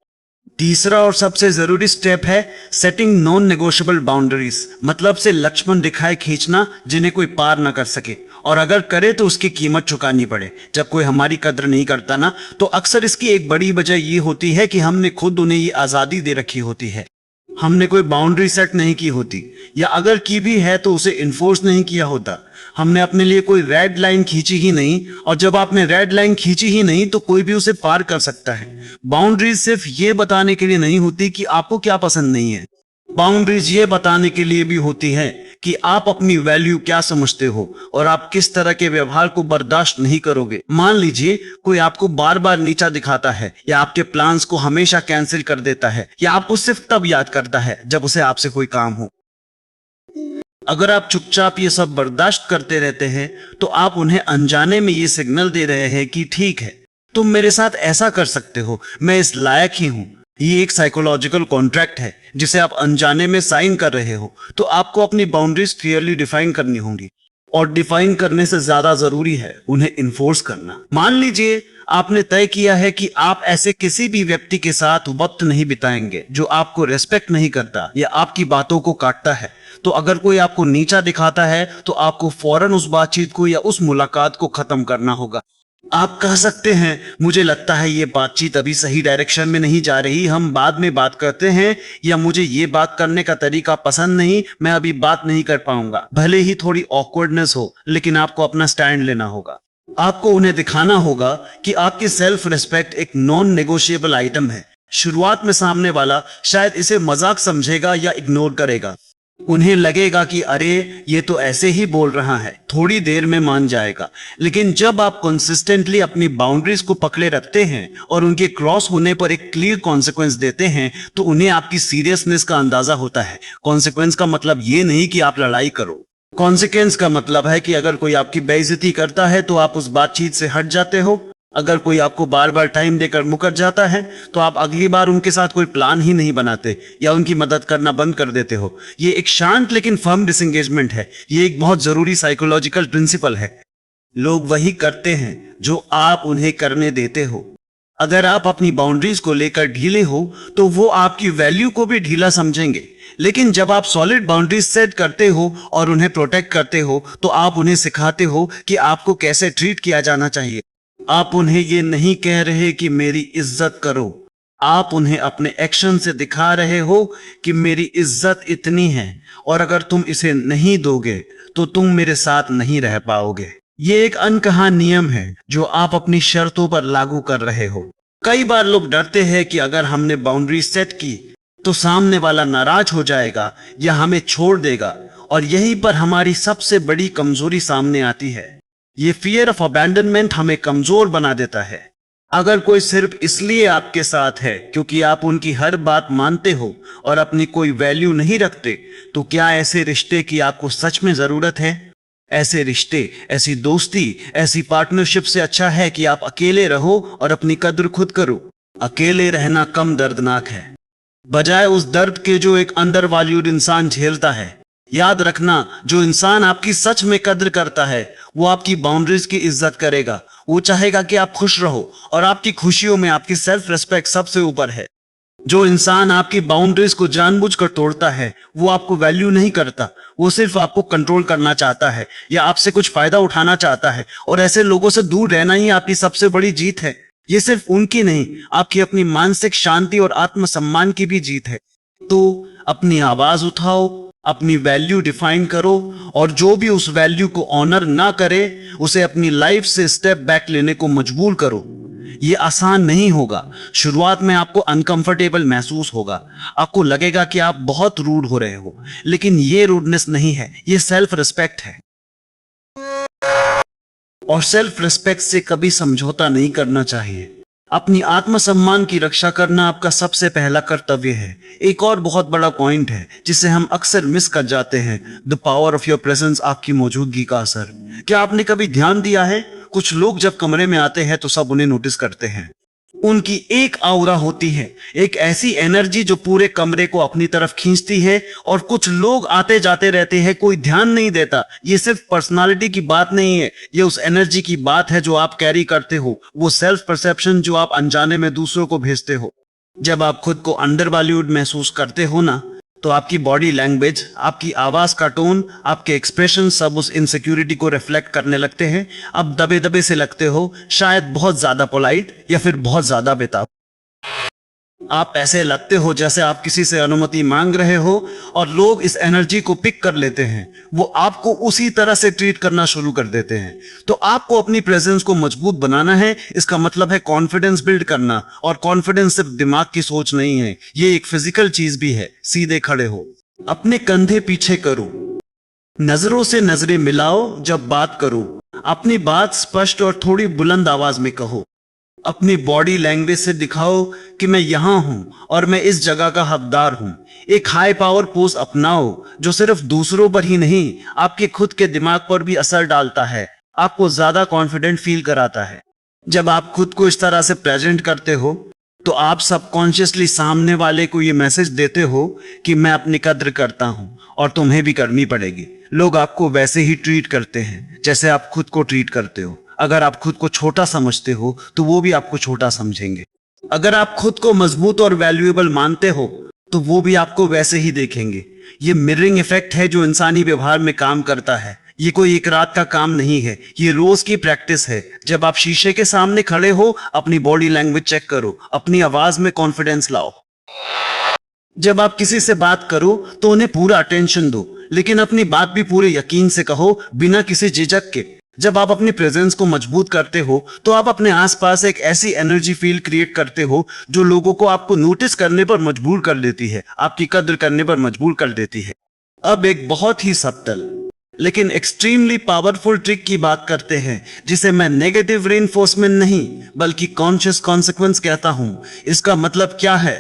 तीसरा और सबसे जरूरी स्टेप है सेटिंग नॉन नेगोशिएबल बाउंड्रीज, मतलब से लक्ष्मण रेखाएं खींचना जिन्हें कोई पार ना कर सके, और अगर करे तो उसकी कीमत चुकानी पड़े। जब कोई हमारी कद्र नहीं करता ना, तो अक्सर इसकी एक बड़ी वजह ये होती है कि हमने खुद उन्हें ये आजादी दे रखी होती है। हमने कोई बाउंड्री सेट नहीं की होती, या अगर की भी है तो उसे इन्फोर्स नहीं किया होता। हमने अपने लिए कोई रेड लाइन खींची ही नहीं, और जब आपने रेड लाइन खींची ही नहीं तो कोई भी उसे पार कर सकता है। बाउंड्रीज सिर्फ ये बताने के लिए नहीं होती कि आपको क्या पसंद नहीं है, बाउंड्रीज ये बताने के लिए भी होती है कि आप अपनी वैल्यू क्या समझते हो और आप किस तरह के व्यवहार को बर्दाश्त नहीं करोगे। मान लीजिए कोई आपको बार बार नीचा दिखाता है, या आपके प्लान्स को हमेशा कैंसिल कर देता है, या आपको सिर्फ तब याद करता है जब उसे आपसे कोई काम हो। अगर आप चुपचाप ये सब बर्दाश्त करते रहते हैं तो आप उन्हें अनजाने में ये सिग्नल दे रहे हैं कि ठीक है, तुम मेरे साथ ऐसा कर सकते हो, मैं इस लायक ही हूं। ये एक साइकोलॉजिकल कॉन्ट्रैक्ट है जिसे आप अनजाने में साइन कर रहे हो। तो आपको अपनी बाउंड्रीज क्लियरली डिफाइन करनी होंगी, और डिफाइन करने से ज्यादा जरूरी है उन्हें इन्फोर्स करना। मान लीजिए आपने तय किया है कि आप ऐसे किसी भी व्यक्ति के साथ वक्त नहीं बिताएंगे जो आपको रेस्पेक्ट नहीं करता या आपकी बातों को काटता है। तो अगर कोई आपको नीचा दिखाता है तो आपको फौरन उस बातचीत को या उस मुलाकात को खत्म करना होगा। आप कह सकते हैं, मुझे लगता है ये बातचीत अभी सही डायरेक्शन में नहीं जा रही, हम बाद में बात करते हैं, या मुझे ये बात करने का तरीका पसंद नहीं, मैं अभी बात नहीं कर पाऊंगा। भले ही थोड़ी ऑकवर्डनेस हो, लेकिन आपको अपना स्टैंड लेना होगा। आपको उन्हें दिखाना होगा कि आपकी सेल्फ रिस्पेक्ट एक नॉन नेगोशिएबल आइटम है। शुरुआत में सामने वाला शायद इसे मजाक समझेगा या इग्नोर करेगा। उन्हें लगेगा कि अरे ये तो ऐसे ही बोल रहा है, थोड़ी देर में मान जाएगा। लेकिन जब आप कंसिस्टेंटली अपनी बाउंड्रीज को पकड़े रखते हैं और उनके क्रॉस होने पर एक क्लियर कॉन्सिक्वेंस देते हैं, तो उन्हें आपकी सीरियसनेस का अंदाजा होता है। कॉन्सिक्वेंस का मतलब ये नहीं कि आप लड़ाई करो। कॉन्सिक्वेंस का मतलब है कि अगर कोई आपकी बेइज्जती करता है तो आप उस बातचीत से हट जाते हो। अगर कोई आपको बार बार टाइम देकर मुकर जाता है तो आप अगली बार उनके साथ कोई प्लान ही नहीं बनाते या उनकी मदद करना बंद कर देते हो। ये एक शांत लेकिन फर्म डिसएंगेजमेंट है। ये एक बहुत जरूरी साइकोलॉजिकल प्रिंसिपल है। लोग वही करते हैं जो आप उन्हें करने देते हो। अगर आप अपनी बाउंड्रीज को लेकर ढीले हो तो वो आपकी वैल्यू को भी ढीला समझेंगे। लेकिन जब आप सॉलिड बाउंड्रीज सेट करते हो और उन्हें प्रोटेक्ट करते हो तो आप उन्हें सिखाते हो कि आपको कैसे ट्रीट किया जाना चाहिए। आप उन्हें ये नहीं कह रहे कि मेरी इज्जत करो, आप उन्हें अपने एक्शन से दिखा रहे हो कि मेरी इज्जत इतनी है और अगर तुम इसे नहीं दोगे तो तुम मेरे साथ नहीं रह पाओगे। ये एक अनकहा नियम है जो आप अपनी शर्तों पर लागू कर रहे हो। कई बार लोग डरते हैं कि अगर हमने बाउंड्री सेट की तो सामने वाला नाराज हो जाएगा या हमें छोड़ देगा, और यहीं पर हमारी सबसे बड़ी कमजोरी सामने आती है। ये फियर ऑफ अबैंडनमेंट हमें कमजोर बना देता है। अगर कोई सिर्फ इसलिए आपके साथ है क्योंकि आप उनकी हर बात मानते हो और अपनी कोई वैल्यू नहीं रखते, तो क्या ऐसे रिश्ते की आपको सच में जरूरत है? ऐसे रिश्ते, ऐसी दोस्ती, ऐसी पार्टनरशिप से अच्छा है कि आप अकेले रहो और अपनी कद्र खुद करो। अकेले रहना कम दर्दनाक है बजाय उस दर्द के जो एक अंडर वैल्यूड इंसान झेलता है। याद रखना, जो इंसान आपकी सच में कद्र करता है वो आपकी बाउंड्रीज की इज्जत करेगा। वो चाहेगा कि आप खुश रहो और आपकी खुशियों में आपकी सेल्फ रिस्पेक्ट सबसे ऊपर है। जो इंसान आपकी बाउंड्रीज को जानबूझकर तोड़ता है वो आपको वैल्यू नहीं करता, वो सिर्फ आपको कंट्रोल करना चाहता है या आपसे कुछ फायदा उठाना चाहता है। और ऐसे लोगों से दूर रहना ही आपकी सबसे बड़ी जीत है। ये सिर्फ उनकी नहीं, आपकी अपनी मानसिक शांति और आत्मसम्मान की भी जीत है। तो अपनी आवाज उठाओ, अपनी वैल्यू डिफाइन करो, और जो भी उस वैल्यू को ऑनर ना करे उसे अपनी लाइफ से स्टेप बैक लेने को मजबूर करो। ये आसान नहीं होगा। शुरुआत में आपको अनकंफर्टेबल महसूस होगा, आपको लगेगा कि आप बहुत रूड हो रहे हो, लेकिन ये रूडनेस नहीं है, ये सेल्फ रिस्पेक्ट है। और सेल्फ रिस्पेक्ट से कभी समझौता नहीं करना चाहिए। अपनी आत्मसम्मान की रक्षा करना आपका सबसे पहला कर्तव्य है। एक और बहुत बड़ा पॉइंट है जिसे हम अक्सर मिस कर जाते हैं, the power of your presence, आपकी मौजूदगी का असर। क्या आपने कभी ध्यान दिया है, कुछ लोग जब कमरे में आते हैं तो सब उन्हें नोटिस करते हैं। उनकी एक आउरा होती है, एक ऐसी एनर्जी जो पूरे कमरे को अपनी तरफ खींचती है, और कुछ लोग आते जाते रहते हैं, कोई ध्यान नहीं देता। ये सिर्फ पर्सनालिटी की बात नहीं है, ये उस एनर्जी की बात है जो आप कैरी करते हो, वो सेल्फ परसेप्शन जो आप अनजाने में दूसरों को भेजते हो। जब आप खुद को अंडर वैल्यूड महसूस करते हो ना, तो आपकी बॉडी लैंग्वेज, आपकी आवाज का टोन, आपके एक्सप्रेशन सब उस इनसिक्योरिटी को रिफ्लेक्ट करने लगते हैं। अब दबे दबे से लगते हो, शायद बहुत ज्यादा पोलाइट या फिर बहुत ज्यादा बेताब। आप ऐसे लगते हो जैसे आप किसी से अनुमति मांग रहे हो, और लोग इस एनर्जी को पिक कर लेते हैं। वो आपको उसी तरह से ट्रीट करना शुरू कर देते हैं। तो आपको अपनी प्रेजेंस को मजबूत बनाना है। इसका मतलब है कॉन्फिडेंस बिल्ड करना, और कॉन्फिडेंस सिर्फ दिमाग की सोच नहीं है, ये एक फिजिकल चीज भी है। सीधे खड़े हो, अपने कंधे पीछे करो, नजरों से नजरें मिलाओ जब बात करो, अपनी बात स्पष्ट और थोड़ी बुलंद आवाज में कहो। अपनी बॉडी लैंग्वेज से दिखाओ कि मैं यहां हूं और मैं इस जगह का हकदार हूं। एक हाई पावर पोज अपनाओ जो सिर्फ दूसरों पर ही नहीं, आपके खुद के दिमाग पर भी असर डालता है, आपको ज्यादा कॉन्फिडेंट फील कराता है। जब आप खुद को इस तरह से प्रेजेंट करते हो तो आप सबकॉन्शियसली सामने वाले को ये मैसेज देते हो कि मैं अपनी कद्र करता हूं और तुम्हें भी करनी पड़ेगी। लोग आपको वैसे ही ट्रीट करते हैं जैसे आप खुद को ट्रीट करते हो। अगर आप खुद को छोटा समझते हो तो वो भी आपको छोटा समझेंगे। अगर आप खुद को मजबूत और वैल्यूएबल मानते हो तो वो भी आपको वैसे ही देखेंगे। ये मिररिंग इफेक्ट है जो इंसानी व्यवहार में काम करता है। ये कोई एक रात का काम नहीं है, ये रोज की प्रैक्टिस है। जब आप शीशे के सामने खड़े हो, अपनी बॉडी लैंग्वेज चेक करो, अपनी आवाज में कॉन्फिडेंस लाओ। जब आप किसी से बात करो तो उन्हें पूरा अटेंशन दो, लेकिन अपनी बात भी पूरे यकीन से कहो, बिना किसी झिझक के। जब आप अपनी प्रेजेंस को मजबूत करते हो तो आप अपने आसपास एक ऐसी एनर्जी फील्ड क्रिएट करते हो जो लोगों को आपको नोटिस करने पर मजबूर कर देती है, आपकी कद्र करने पर मजबूर कर देती है। अब एक बहुत ही सब्टल लेकिन एक्सट्रीमली पावरफुल ट्रिक की बात करते हैं, जिसे मैं नेगेटिव रीइंफोर्समेंट नहीं बल्कि कॉन्शियस कॉन्सिक्वेंस कहता हूं। इसका मतलब क्या है?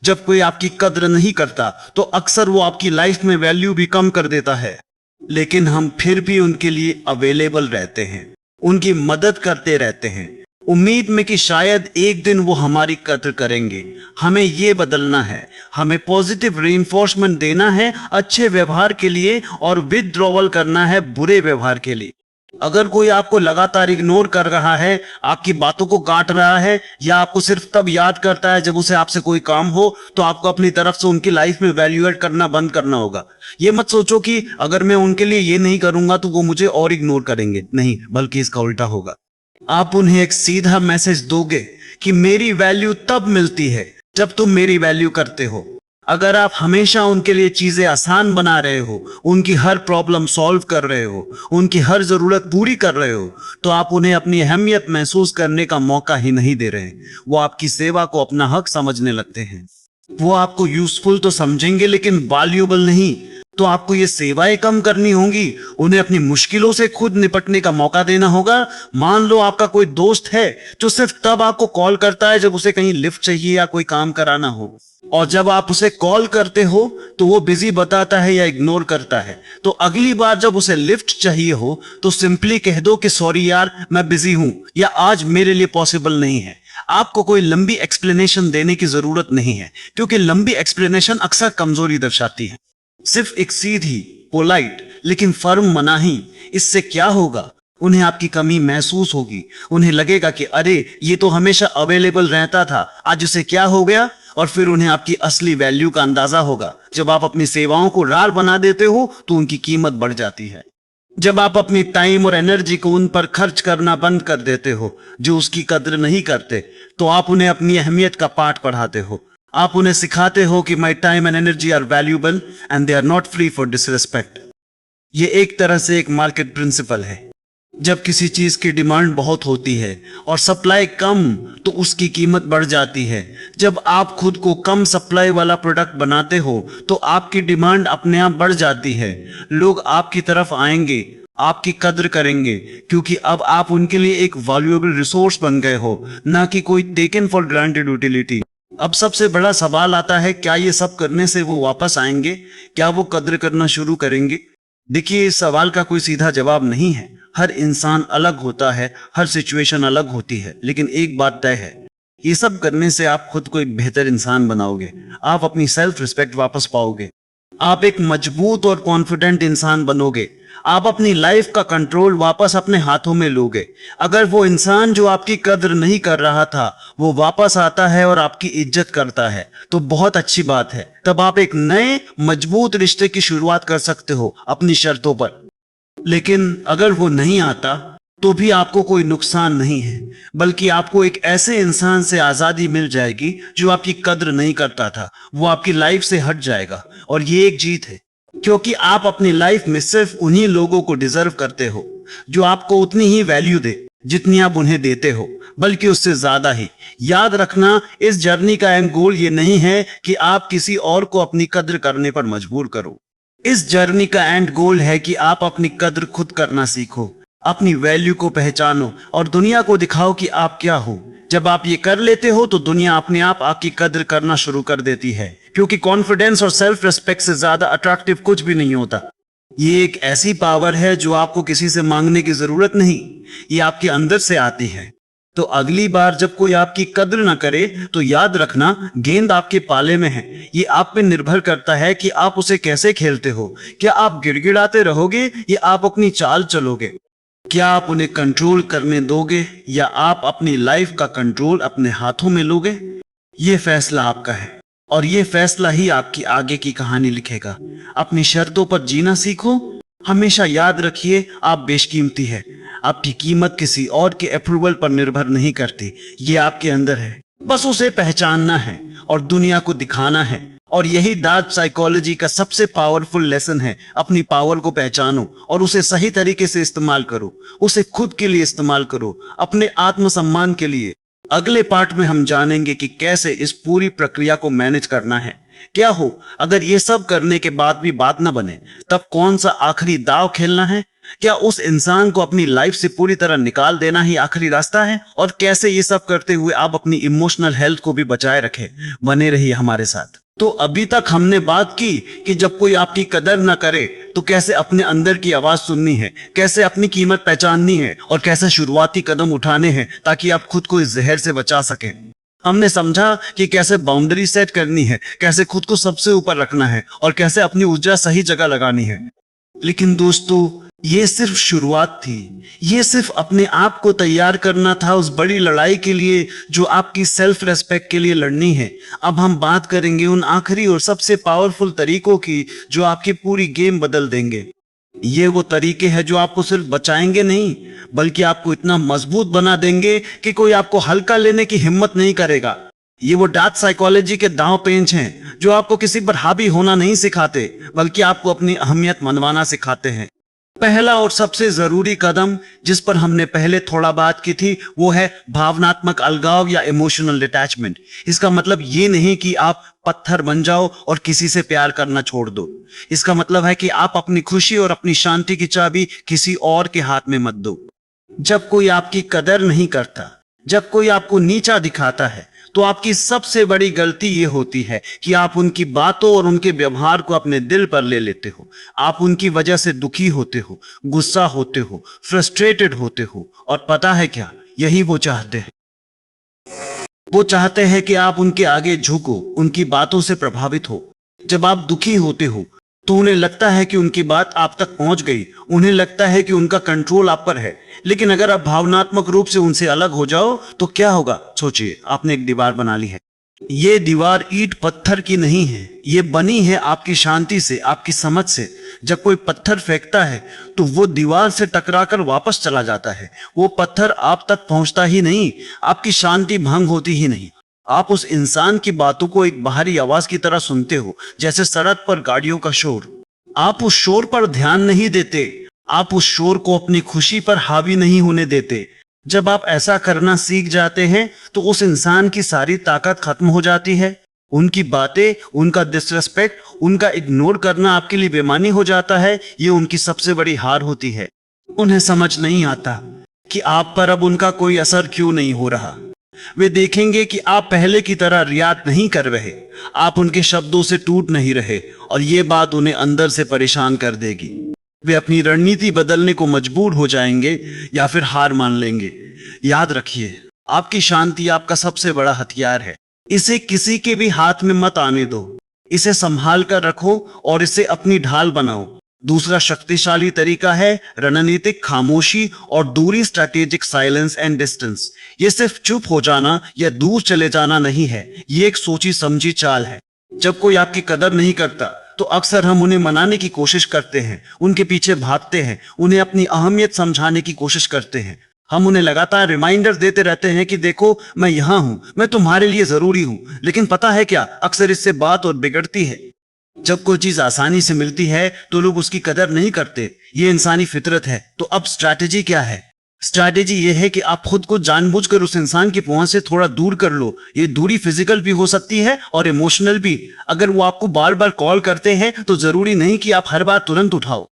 जब कोई आपकी कद्र नहीं करता तो अक्सर वो आपकी लाइफ में वैल्यू भी कम कर देता है, लेकिन हम फिर भी उनके लिए अवेलेबल रहते हैं, उनकी मदद करते रहते हैं, उम्मीद में कि शायद एक दिन वो हमारी कद्र करेंगे। हमें ये बदलना है, हमें पॉजिटिव रीइंफोर्समेंट देना है अच्छे व्यवहार के लिए और विथड्रॉवल करना है बुरे व्यवहार के लिए। अगर कोई आपको लगातार इग्नोर कर रहा है, आपकी बातों को काट रहा है या आपको सिर्फ तब याद करता है जब उसे आपसे कोई काम हो, तो आपको अपनी तरफ से उनकी लाइफ में वैल्यू ऐड करना बंद करना होगा। ये मत सोचो कि अगर मैं उनके लिए ये नहीं करूंगा तो वो मुझे और इग्नोर करेंगे, नहीं, बल्कि इसका उल्टा होगा। आप उन्हें एक सीधा मैसेज दोगे कि मेरी वैल्यू तब मिलती है जब तुम मेरी वैल्यू करते हो। अगर आप हमेशा उनके लिए चीजें आसान बना रहे हो, उनकी हर प्रॉब्लम सॉल्व कर रहे हो, उनकी हर जरूरत पूरी कर रहे हो, तो आप उन्हें अपनी अहमियत महसूस करने का मौका ही नहीं दे रहे। वो आपकी सेवा को अपना हक समझने लगते हैं। वो आपको यूजफुल तो समझेंगे लेकिन वैल्यूएबल नहीं। तो आपको ये सेवाएं कम करनी होंगी, उन्हें अपनी मुश्किलों से खुद निपटने का मौका देना होगा। मान लो आपका कोई दोस्त है जो सिर्फ तब आपको कॉल करता है जब उसे कहीं लिफ्ट चाहिए या कोई काम कराना हो, और जब आप उसे कॉल करते हो तो वो बिजी बताता है या इग्नोर करता है। तो अगली बार जब उसे लिफ्ट चाहिए हो तो सिंपली कह दो कि सॉरी यार, मैं बिजी हूं या आज मेरे लिए पॉसिबल नहीं है। आपको कोई लंबी एक्सप्लेनेशन देने की जरूरत नहीं है, क्योंकि लंबी एक्सप्लेनेशन अक्सर कमजोरी दर्शाती है। सिर्फ एक सीधी, पोलाइट लेकिन फर्म मनाही, इससे क्या होगा? उन्हें आपकी कमी महसूस होगी, उन्हें लगेगा कि अरे ये तो हमेशा अवेलेबल रहता था, आज उसे क्या हो गया? और फिर उन्हें आपकी असली वैल्यू का अंदाजा होगा। जब आप अपनी सेवाओं को रार बना देते हो तो उनकी कीमत बढ़ जाती है। जब आप अपनी टाइम और एनर्जी को उन पर खर्च करना बंद कर देते हो जो उसकी कद्र नहीं करते, तो आप उन्हें अपनी अहमियत का पाठ पढ़ाते हो। आप उन्हें सिखाते हो कि my time and energy are valuable and they are not free for disrespect. ये एक तरह से एक मार्केट प्रिंसिपल है। जब किसी चीज की डिमांड बहुत होती है और सप्लाई कम, तो उसकी कीमत बढ़ जाती है। जब आप खुद को कम सप्लाई वाला प्रोडक्ट बनाते हो तो आपकी डिमांड अपने आप बढ़ जाती है। लोग आपकी तरफ आएंगे, आपकी कद्र करेंगे, क्योंकि अब आप उनके लिए एक वैल्यूएबल रिसोर्स बन गए हो, ना कि कोई टेकन फॉर ग्रांटेड यूटिलिटी। अब सबसे बड़ा सवाल आता है, क्या ये सब करने से वो वापस आएंगे? क्या वो कद्र करना शुरू करेंगे? देखिए, इस सवाल का कोई सीधा जवाब नहीं है। हर इंसान अलग होता है, हर सिचुएशन अलग होती है, लेकिन एक बात तय है, ये सब करने से आप खुद को एक बेहतर इंसान बनाओगे। आप अपनी सेल्फ रिस्पेक्ट वापस पाओगे, आप एक मजबूत और कॉन्फिडेंट इंसान बनोगे, आप अपनी लाइफ का कंट्रोल वापस अपने हाथों में लोगे। अगर वो इंसान जो आपकी कद्र नहीं कर रहा था वो वापस आता है और आपकी इज्जत करता है तो बहुत अच्छी बात है। तब आप एक नए मजबूत रिश्ते की शुरुआत कर सकते हो अपनी शर्तों पर। लेकिन अगर वो नहीं आता तो भी आपको कोई नुकसान नहीं है, बल्कि आपको एक ऐसे इंसान से आजादी मिल जाएगी जो आपकी कद्र नहीं करता था। वो आपकी लाइफ से हट जाएगा और ये एक जीत है, क्योंकि आप अपनी लाइफ में सिर्फ उन्हीं लोगों को डिजर्व करते हो जो आपको उतनी ही वैल्यू दे जितनी आप उन्हें देते हो, बल्कि उससे ज्यादा ही। याद रखना, इस जर्नी का एंड गोल ये नहीं है कि आप किसी और को अपनी कद्र करने पर मजबूर करो। इस जर्नी का एंड गोल है कि आप अपनी कद्र खुद करना सीखो, अपनी वैल्यू को पहचानो और दुनिया को दिखाओ कि आप क्या हो। जब आप ये कर लेते हो तो दुनिया अपने आप आपकी कद्र करना शुरू कर देती है, क्योंकि कॉन्फिडेंस और सेल्फ रिस्पेक्ट से ज्यादा अट्रैक्टिव कुछ भी नहीं होता। ये एक ऐसी पावर है जो आपको किसी से मांगने की जरूरत नहीं, ये आपके अंदर से आती है। तो अगली बार जब कोई आपकी कद्र ना करे तो याद रखना, गेंद आपके पाले में है। ये आप पे निर्भर करता है कि आप उसे कैसे खेलते हो। क्या आप गिड़गिड़ाते रहोगे या आप अपनी चाल चलोगे? क्या आप उन्हें कंट्रोल करने दोगे या आप अपनी लाइफ का कंट्रोल अपने हाथों में लोगे? ये फैसला आपका है और ये फैसला ही आपकी आगे की कहानी लिखेगा। अपनी शर्तों पर जीना सीखो, हमेशा याद रखिए, आप बेशकीमती है। आपकी कीमत किसी और के अप्रूवल पर निर्भर नहीं करती, ये आपके अंदर है। बस उसे पहचानना है और दुनिया को दिखाना है। और यही डार्क साइकोलॉजी का सबसे पावरफुल लेसन है। अपनी पावर को पहचानो और उसे सही तरीके से इस्तेमाल करो। उसे खुद के लिए इस्तेमाल करो, अपने आत्मसम्मान के लिए। अगले पार्ट में हम जानेंगे कि कैसे इस पूरी प्रक्रिया को मैनेज करना है। क्या हो अगर ये सब करने के बाद भी बात न बने, तब कौन सा आखिरी दांव खेलना है? क्या उस इंसान को अपनी लाइफ से पूरी तरह निकाल देना ही आखिरी रास्ता है? और कैसे ये सब करते हुए आप अपनी इमोशनल हेल्थ को भी बचाए रखें? बने रहिए हमारे साथ। तो अभी तक हमने बात की कि जब कोई आपकी कदर न करे तो कैसे अपने अंदर की आवाज सुननी है, कैसे अपनी कीमत पहचाननी है और कैसे शुरुआती कदम उठाने हैं ताकि आप खुद को इस जहर से बचा सकें। हमने समझा कि कैसे बाउंड्री सेट करनी है, कैसे खुद को सबसे ऊपर रखना है और कैसे अपनी ऊर्जा सही जगह लगानी है। लेकिन दोस्तों, ये सिर्फ शुरुआत थी। ये सिर्फ अपने आप को तैयार करना था उस बड़ी लड़ाई के लिए जो आपकी सेल्फ रेस्पेक्ट के लिए लड़नी है। अब हम बात करेंगे उन आखिरी और सबसे पावरफुल तरीकों की जो आपकी पूरी गेम बदल देंगे। ये वो तरीके हैं जो आपको सिर्फ बचाएंगे नहीं, बल्कि आपको इतना मजबूत बना देंगे कि कोई आपको हल्का लेने की हिम्मत नहीं करेगा। ये वो डार्क साइकोलॉजी के दांव पेंच हैं जो आपको किसी पर हावी होना नहीं सिखाते, बल्कि आपको अपनी अहमियत मनवाना सिखाते हैं। पहला और सबसे जरूरी कदम जिस पर हमने पहले थोड़ा बात की थी, वो है भावनात्मक अलगाव या इमोशनल डिटैचमेंट। इसका मतलब ये नहीं कि आप पत्थर बन जाओ और किसी से प्यार करना छोड़ दो। इसका मतलब है कि आप अपनी खुशी और अपनी शांति की चाबी किसी और के हाथ में मत दो। जब कोई आपकी कदर नहीं करता, जब कोई आपको नीचा दिखाता है, तो आपकी सबसे बड़ी गलती ये होती है कि आप उनकी बातों और उनके व्यवहार को अपने दिल पर ले लेते हो। आप उनकी वजह से दुखी होते हो, गुस्सा होते हो, फ्रस्ट्रेटेड होते हो। और पता है क्या, यही वो चाहते हैं। वो चाहते हैं कि आप उनके आगे झुको, उनकी बातों से प्रभावित हो। जब आप दुखी होते हो तो उन्हें लगता है कि उनकी बात आप तक पहुंच गई, उन्हें लगता है कि उनका कंट्रोल आप पर है। लेकिन अगर आप भावनात्मक रूप से उनसे अलग हो जाओ तो क्या होगा? सोचिए, आपने एक दीवार बना ली है। ये दीवार ईंट पत्थर की नहीं है, ये बनी है आपकी शांति से, आपकी समझ से। जब कोई पत्थर फेंकता है तो वो दीवार से टकराकर वापस चला जाता है। वो पत्थर आप तक पहुंचता ही नहीं, आपकी शांति भंग होती ही नहीं। आप उस इंसान की बातों को एक बाहरी आवाज की तरह सुनते हो, जैसे सड़क पर गाड़ियों का शोर। आप उस शोर पर ध्यान नहीं देते, आप उस शोर को अपनी खुशी पर हावी नहीं होने देते। जब आप ऐसा करना सीख जाते हैं तो उस इंसान की सारी ताकत खत्म हो जाती है। उनकी बातें, उनका डिसरिस्पेक्ट, उनका इग्नोर करना आपके लिए बेईमानी हो जाता है। ये उनकी सबसे बड़ी हार होती है। उन्हें समझ नहीं आता कि आप पर अब उनका कोई असर क्यों नहीं हो रहा। वे देखेंगे कि आप पहले की तरह रियायत नहीं कर रहे, आप उनके शब्दों से टूट नहीं रहे, और ये बात उन्हें अंदर से परेशान कर देगी। वे अपनी रणनीति बदलने को मजबूर हो जाएंगे या फिर हार मान लेंगे। याद रखिए, आपकी शांति आपका सबसे बड़ा हथियार है। इसे किसी के भी हाथ में मत आने दो। इसे संभाल कर रखो और इसे अपनी ढाल बनाओ। दूसरा शक्तिशाली तरीका है रणनीतिक खामोशी और दूरी, स्ट्रैटेजिक साइलेंस एंड डिस्टेंस। ये सिर्फ चुप हो जाना या दूर चले जाना नहीं है, ये एक सोची समझी चाल है। जब कोई आपकी कदर नहीं करता तो अक्सर हम उन्हें मनाने की कोशिश करते हैं, उनके पीछे भागते हैं, उन्हें अपनी अहमियत समझाने की कोशिश करते हैं। हम उन्हें लगातार रिमाइंडर्स देते रहते हैं कि देखो, मैं यहाँ हूं, मैं तुम्हारे लिए जरूरी हूं। लेकिन पता है क्या, अक्सर इससे बात और बिगड़ती है। जब कोई चीज आसानी से मिलती है तो लोग उसकी कदर नहीं करते। ये इंसानी फितरत है। तो अब स्ट्रैटेजी क्या है? स्ट्रैटेजी ये है कि आप खुद को जानबूझकर उस इंसान की पहुंच से थोड़ा दूर कर लो। ये दूरी फिजिकल भी हो सकती है और इमोशनल भी। अगर वो आपको बार बार कॉल करते हैं तो जरूरी नहीं कि आप हर बार तुरंत उठाओ।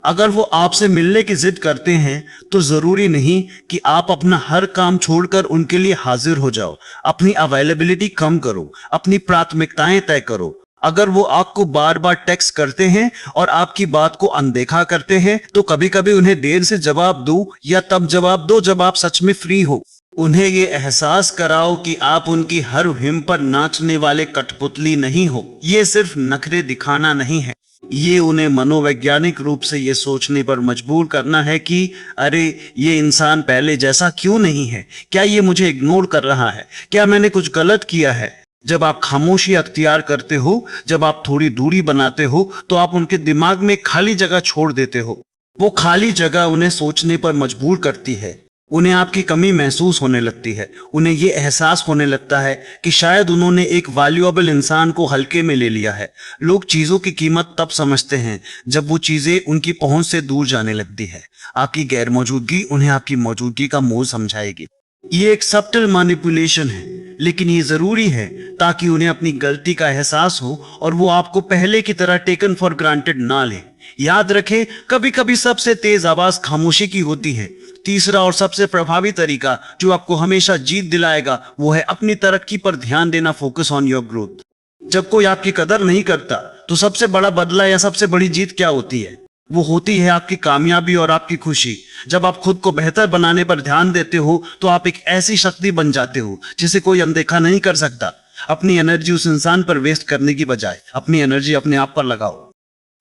अगर वो आपसे मिलने की जिद करते हैं तो जरूरी नहीं कि आप अपना हर काम छोड़कर उनके लिए हाजिर हो जाओ। अपनी अवेलेबिलिटी कम करो, अपनी प्राथमिकताएं तय करो। अगर वो आपको बार बार टेक्स्ट करते हैं और आपकी बात को अनदेखा करते हैं तो कभी कभी उन्हें देर से जवाब दो या तब जवाब दो जब आप सच में फ्री हो। उन्हें ये एहसास कराओ कि आप उनकी हर हिम पर नाचने वाले कठपुतली नहीं हो। ये सिर्फ नखरे दिखाना नहीं है, ये उन्हें मनोवैज्ञानिक रूप से ये सोचने पर मजबूर करना है कि अरे, ये इंसान पहले जैसा क्यों नहीं है? क्या ये मुझे इग्नोर कर रहा है? क्या मैंने कुछ गलत किया है? जब आप खामोशी अख्तियार करते हो, जब आप थोड़ी दूरी बनाते हो, तो आप उनके दिमाग में खाली जगह छोड़ देते हो। वो खाली जगह उन्हें सोचने पर मजबूर करती है। उन्हें आपकी कमी महसूस होने लगती है। उन्हें ये एहसास होने लगता है कि शायद उन्होंने एक वैल्यूएबल इंसान को हल्के में ले लिया है। लोग चीजों की कीमत तब समझते हैं जब वो चीजें उनकी पहुंच से दूर जाने लगती है। आपकी गैर मौजूदगी उन्हें आपकी मौजूदगी का मोह समझाएगी। ये एक सब्टल मैनिपुलेशन है, लेकिन ये जरूरी है ताकि उन्हें अपनी गलती का एहसास हो और वो आपको पहले की तरह टेकन फॉर ग्रांटेड ना ले। याद रखें, कभी कभी सबसे तेज आवाज खामोशी की होती है। तीसरा और सबसे प्रभावी तरीका जो आपको हमेशा जीत दिलाएगा वो है अपनी तरक्की पर ध्यान देना। Focus on your growth. जब कोई आपकी कदर नहीं करता तो सबसे बड़ा बदला या सबसे बड़ी जीत क्या होती है? वो होती है आपकी कामयाबी और आपकी खुशी। जब आप खुद को बेहतर बनाने पर ध्यान देते हो तो आप एक ऐसी शक्ति बन जाते हो जिसे कोई अनदेखा नहीं कर सकता। अपनी एनर्जी उस इंसान पर वेस्ट करने की बजाय अपनी एनर्जी अपने आप पर लगाओ।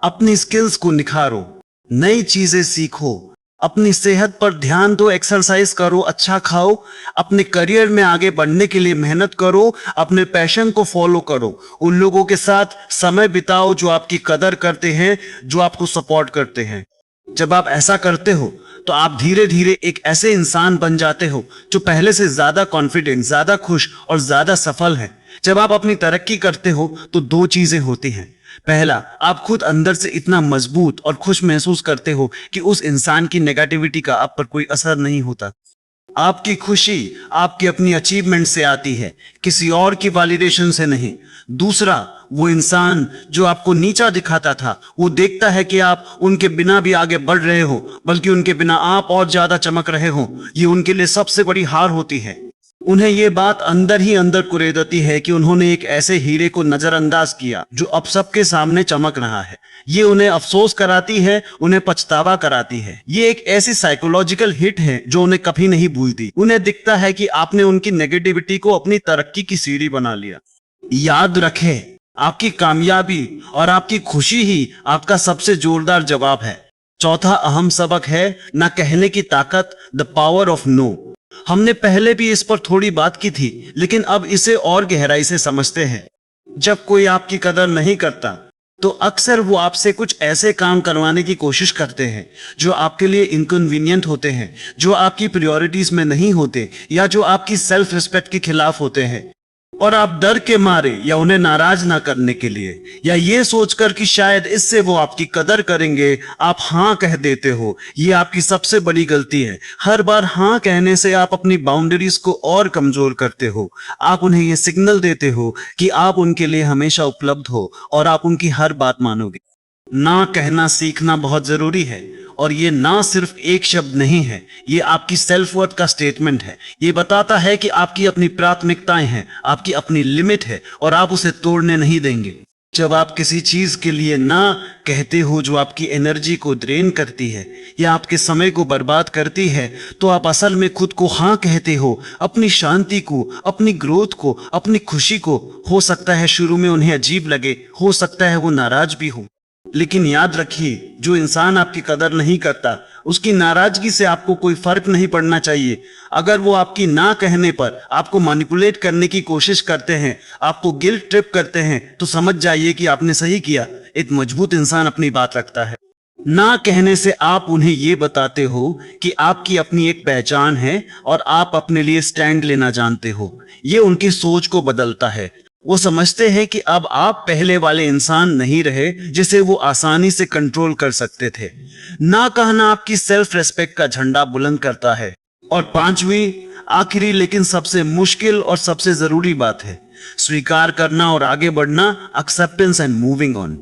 अपनी स्किल्स को निखारो, नई चीजें सीखो, अपनी सेहत पर ध्यान दो, एक्सरसाइज करो, अच्छा खाओ, अपने करियर में आगे बढ़ने के लिए मेहनत करो, अपने पैशन को फॉलो करो, उन लोगों के साथ समय बिताओ जो आपकी कदर करते हैं, जो आपको सपोर्ट करते हैं। जब आप ऐसा करते हो तो आप धीरे धीरे एक ऐसे इंसान बन जाते हो जो पहले से ज्यादा कॉन्फिडेंट, ज्यादा खुश और ज्यादा सफल है। जब आप अपनी तरक्की करते हो तो दो चीजें होती हैं। पहला, आप खुद अंदर से इतना मजबूत और खुश महसूस करते हो कि उस इंसान की नेगेटिविटी का आप पर कोई असर नहीं होता। आपकी खुशी आपकी अपनी अचीवमेंट से आती है, किसी और की वैलिडेशन से नहीं। दूसरा, वो इंसान जो आपको नीचा दिखाता था वो देखता है कि आप उनके बिना भी आगे बढ़ रहे हो, बल्कि उनके बिना आप और ज्यादा चमक रहे हो। ये उनके लिए सबसे बड़ी हार होती है। उन्हें ये बात अंदर ही अंदर कुरेदती है कि उन्होंने एक ऐसे हीरे को नजरअंदाज किया जो अब सबके सामने चमक रहा है। ये उन्हें अफसोस कराती है, उन्हें पछतावा कराती है। ये एक ऐसी साइकोलॉजिकल हिट है जो उन्हें कभी नहीं भूलती। उन्हें दिखता है कि आपने उनकी नेगेटिविटी को अपनी तरक्की की सीढ़ी बना लिया। याद रखें, आपकी कामयाबी और आपकी खुशी ही आपका सबसे जोरदार जवाब है। चौथा अहम सबक है ना कहने की ताकत, द पावर ऑफ नो। हमने पहले भी इस पर थोड़ी बात की थी, लेकिन अब इसे और गहराई से समझते हैं। जब कोई आपकी कदर नहीं करता तो अक्सर वो आपसे कुछ ऐसे काम करवाने की कोशिश करते हैं जो आपके लिए इनकन्वीनियंट होते हैं, जो आपकी प्रायोरिटीज में नहीं होते, या जो आपकी सेल्फ रिस्पेक्ट के खिलाफ होते हैं। और आप डर के मारे, या उन्हें नाराज ना करने के लिए, या ये सोचकर कि शायद इससे वो आपकी कदर करेंगे, आप हाँ कह देते हो। ये आपकी सबसे बड़ी गलती है। हर बार हाँ कहने से आप अपनी बाउंड्रीज को और कमजोर करते हो। आप उन्हें ये सिग्नल देते हो कि आप उनके लिए हमेशा उपलब्ध हो और आप उनकी हर बात मानोगे। ना कहना सीखना बहुत जरूरी है, और ये ना सिर्फ एक शब्द नहीं है, ये आपकी सेल्फ वर्थ का स्टेटमेंट है। ये बताता है कि आपकी अपनी प्राथमिकताएं हैं, आपकी अपनी लिमिट है, और आप उसे तोड़ने नहीं देंगे। जब आप किसी चीज के लिए ना कहते हो जो आपकी एनर्जी को ड्रेन करती है या आपके समय को बर्बाद करती है, तो आप असल में खुद को हाँ कहते हो, अपनी शांति को, अपनी ग्रोथ को, अपनी खुशी को। हो सकता है शुरू में उन्हें अजीब लगे, हो सकता है वो नाराज भी हो, लेकिन याद रखिए, जो इंसान आपकी कदर नहीं करता उसकी नाराजगी से आपको कोई फर्क नहीं पड़ना चाहिए। अगर वो आपकी ना कहने पर आपको मैनिपुलेट करने की कोशिश करते हैं, आपको गिल्ट ट्रिप करते हैं, तो समझ जाइए कि आपने सही किया। एक मजबूत इंसान अपनी बात रखता है। ना कहने से आप उन्हें ये बताते हो कि आपकी अपनी एक पहचान है और आप अपने लिए स्टैंड लेना जानते हो। ये उनकी सोच को बदलता है। वो समझते हैं कि अब आप पहले वाले इंसान नहीं रहे जिसे वो आसानी से कंट्रोल कर सकते थे। ना कहना आपकी सेल्फ रेस्पेक्ट का झंडा बुलंद करता है। और पांचवी, आखिरी लेकिन सबसे मुश्किल और सबसे जरूरी बात है स्वीकार करना और आगे बढ़ना, एक्सेप्टेंस एंड मूविंग ऑन।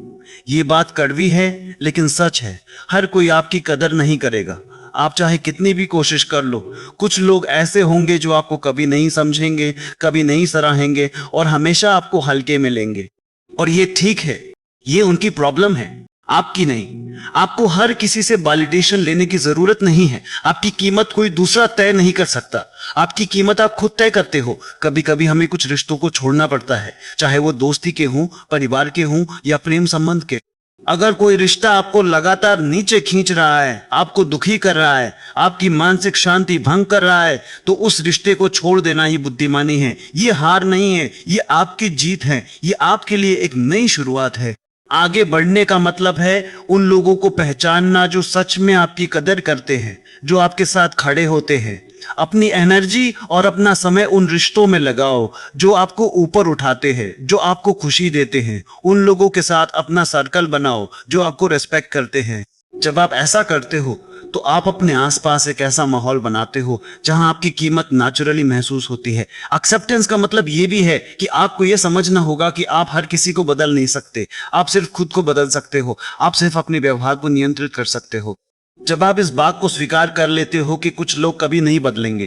ये बात कड़वी है लेकिन सच है। हर कोई आपकी कदर नहीं करेगा, आप चाहे कितनी भी कोशिश कर लो। कुछ लोग ऐसे होंगे जो आपको कभी नहीं समझेंगे, कभी नहीं सराहेंगे और हमेशा आपको हल्के में लेंगे। और ये ठीक है, ये उनकी प्रॉब्लम है, आपकी नहीं। आपको हर किसी से वैलिडेशन लेने की जरूरत नहीं है। आपकी कीमत कोई दूसरा तय नहीं कर सकता। आपकी कीमत आप खुद तय करते हो। कभी कभी हमें कुछ रिश्तों को छोड़ना पड़ता है, चाहे वो दोस्ती के हों, परिवार के हों या प्रेम संबंध के। अगर कोई रिश्ता आपको लगातार नीचे खींच रहा है, आपको दुखी कर रहा है, आपकी मानसिक शांति भंग कर रहा है, तो उस रिश्ते को छोड़ देना ही बुद्धिमानी है। ये हार नहीं है, ये आपकी जीत है, ये आपके लिए एक नई शुरुआत है। आगे बढ़ने का मतलब है उन लोगों को पहचानना जो सच में आपकी कदर करते हैं, जो आपके साथ खड़े होते हैं। अपनी एनर्जी और अपना समय उन रिश्तों में लगाओ जो आपको ऊपर उठाते हैं, जो आपको खुशी देते हैं। उन लोगों के साथ अपना सर्कल बनाओ जो आपको रेस्पेक्ट करते हैं। जब आप ऐसा करते हो तो आप अपने आसपास एक ऐसा माहौल बनाते हो जहां आपकी कीमत नेचुरली महसूस होती है। एक्सेप्टेंस का मतलब ये भी है कि आपको ये समझना होगा कि आप हर किसी को बदल नहीं सकते, आप सिर्फ खुद को बदल सकते हो, आप सिर्फ अपने व्यवहार को नियंत्रित कर सकते हो। जब आप इस बात को स्वीकार कर लेते हो कि कुछ लोग कभी नहीं बदलेंगे,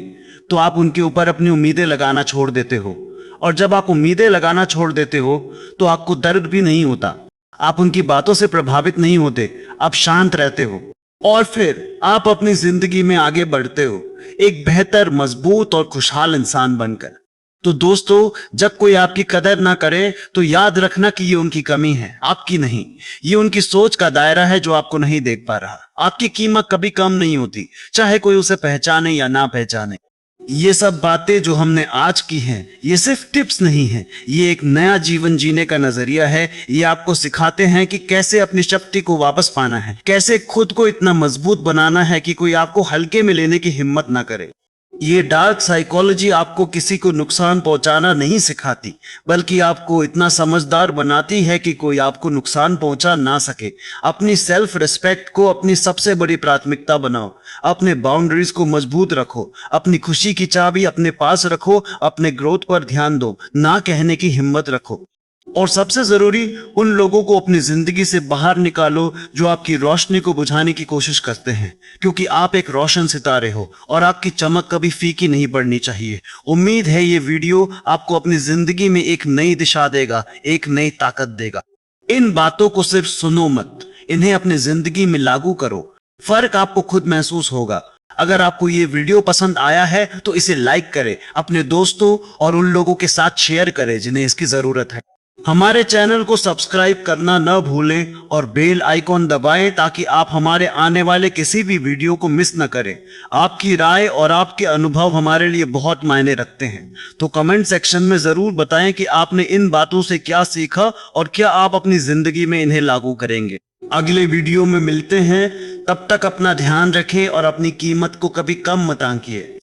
तो आप उनके ऊपर अपनी उम्मीदें लगाना छोड़ देते हो। और जब आप उम्मीदें लगाना छोड़ देते हो तो आपको दर्द भी नहीं होता, आप उनकी बातों से प्रभावित नहीं होते, आप शांत रहते हो और फिर आप अपनी जिंदगी में आगे बढ़ते हो एक बेहतर, मजबूत और खुशहाल इंसान बनकर। तो दोस्तों, जब कोई आपकी कदर ना करे तो याद रखना कि ये उनकी कमी है, आपकी नहीं। ये उनकी सोच का दायरा है जो आपको नहीं देख पा रहा। आपकी कीमत कभी कम नहीं होती, चाहे कोई उसे पहचाने या ना पहचाने। ये सब बातें जो हमने आज की हैं, ये सिर्फ टिप्स नहीं है, ये एक नया जीवन जीने का नजरिया है। ये आपको सिखाते हैं कि कैसे अपनी शक्ति को वापस पाना है, कैसे खुद को इतना मजबूत बनाना है कि कोई आपको हल्के में लेने की हिम्मत ना करे। ये डार्क साइकोलॉजी आपको किसी को नुकसान पहुंचाना नहीं सिखाती, बल्कि आपको इतना समझदार बनाती है कि कोई आपको नुकसान पहुंचा ना सके। अपनी सेल्फ रिस्पेक्ट को अपनी सबसे बड़ी प्राथमिकता बनाओ, अपने बाउंड्रीज को मजबूत रखो, अपनी खुशी की चाबी अपने पास रखो, अपने ग्रोथ पर ध्यान दो, ना कहने की हिम्मत रखो। और सबसे जरूरी, उन लोगों को अपनी जिंदगी से बाहर निकालो जो आपकी रोशनी को बुझाने की कोशिश करते हैं, क्योंकि आप एक रोशन सितारे हो और आपकी चमक कभी फीकी नहीं पड़नी चाहिए। उम्मीद है ये वीडियो आपको अपनी जिंदगी में एक नई दिशा देगा, एक नई ताकत देगा। इन बातों को सिर्फ सुनो मत, इन्हें अपनी जिंदगी में लागू करो। फर्क आपको खुद महसूस होगा। अगर आपको ये वीडियो पसंद आया है तो इसे लाइक करें, अपने दोस्तों और उन लोगों के साथ शेयर करें जिन्हें इसकी जरूरत है। हमारे चैनल को सब्सक्राइब करना न भूलें और बेल आइकॉन दबाएं ताकि आप हमारे आने वाले किसी भी वीडियो को मिस न करें। आपकी राय और आपके अनुभव हमारे लिए बहुत मायने रखते हैं, तो कमेंट सेक्शन में जरूर बताएं कि आपने इन बातों से क्या सीखा और क्या आप अपनी जिंदगी में इन्हें लागू करेंगे। अगले वीडियो में मिलते हैं, तब तक अपना ध्यान रखें और अपनी कीमत को कभी कम मत आंकिए।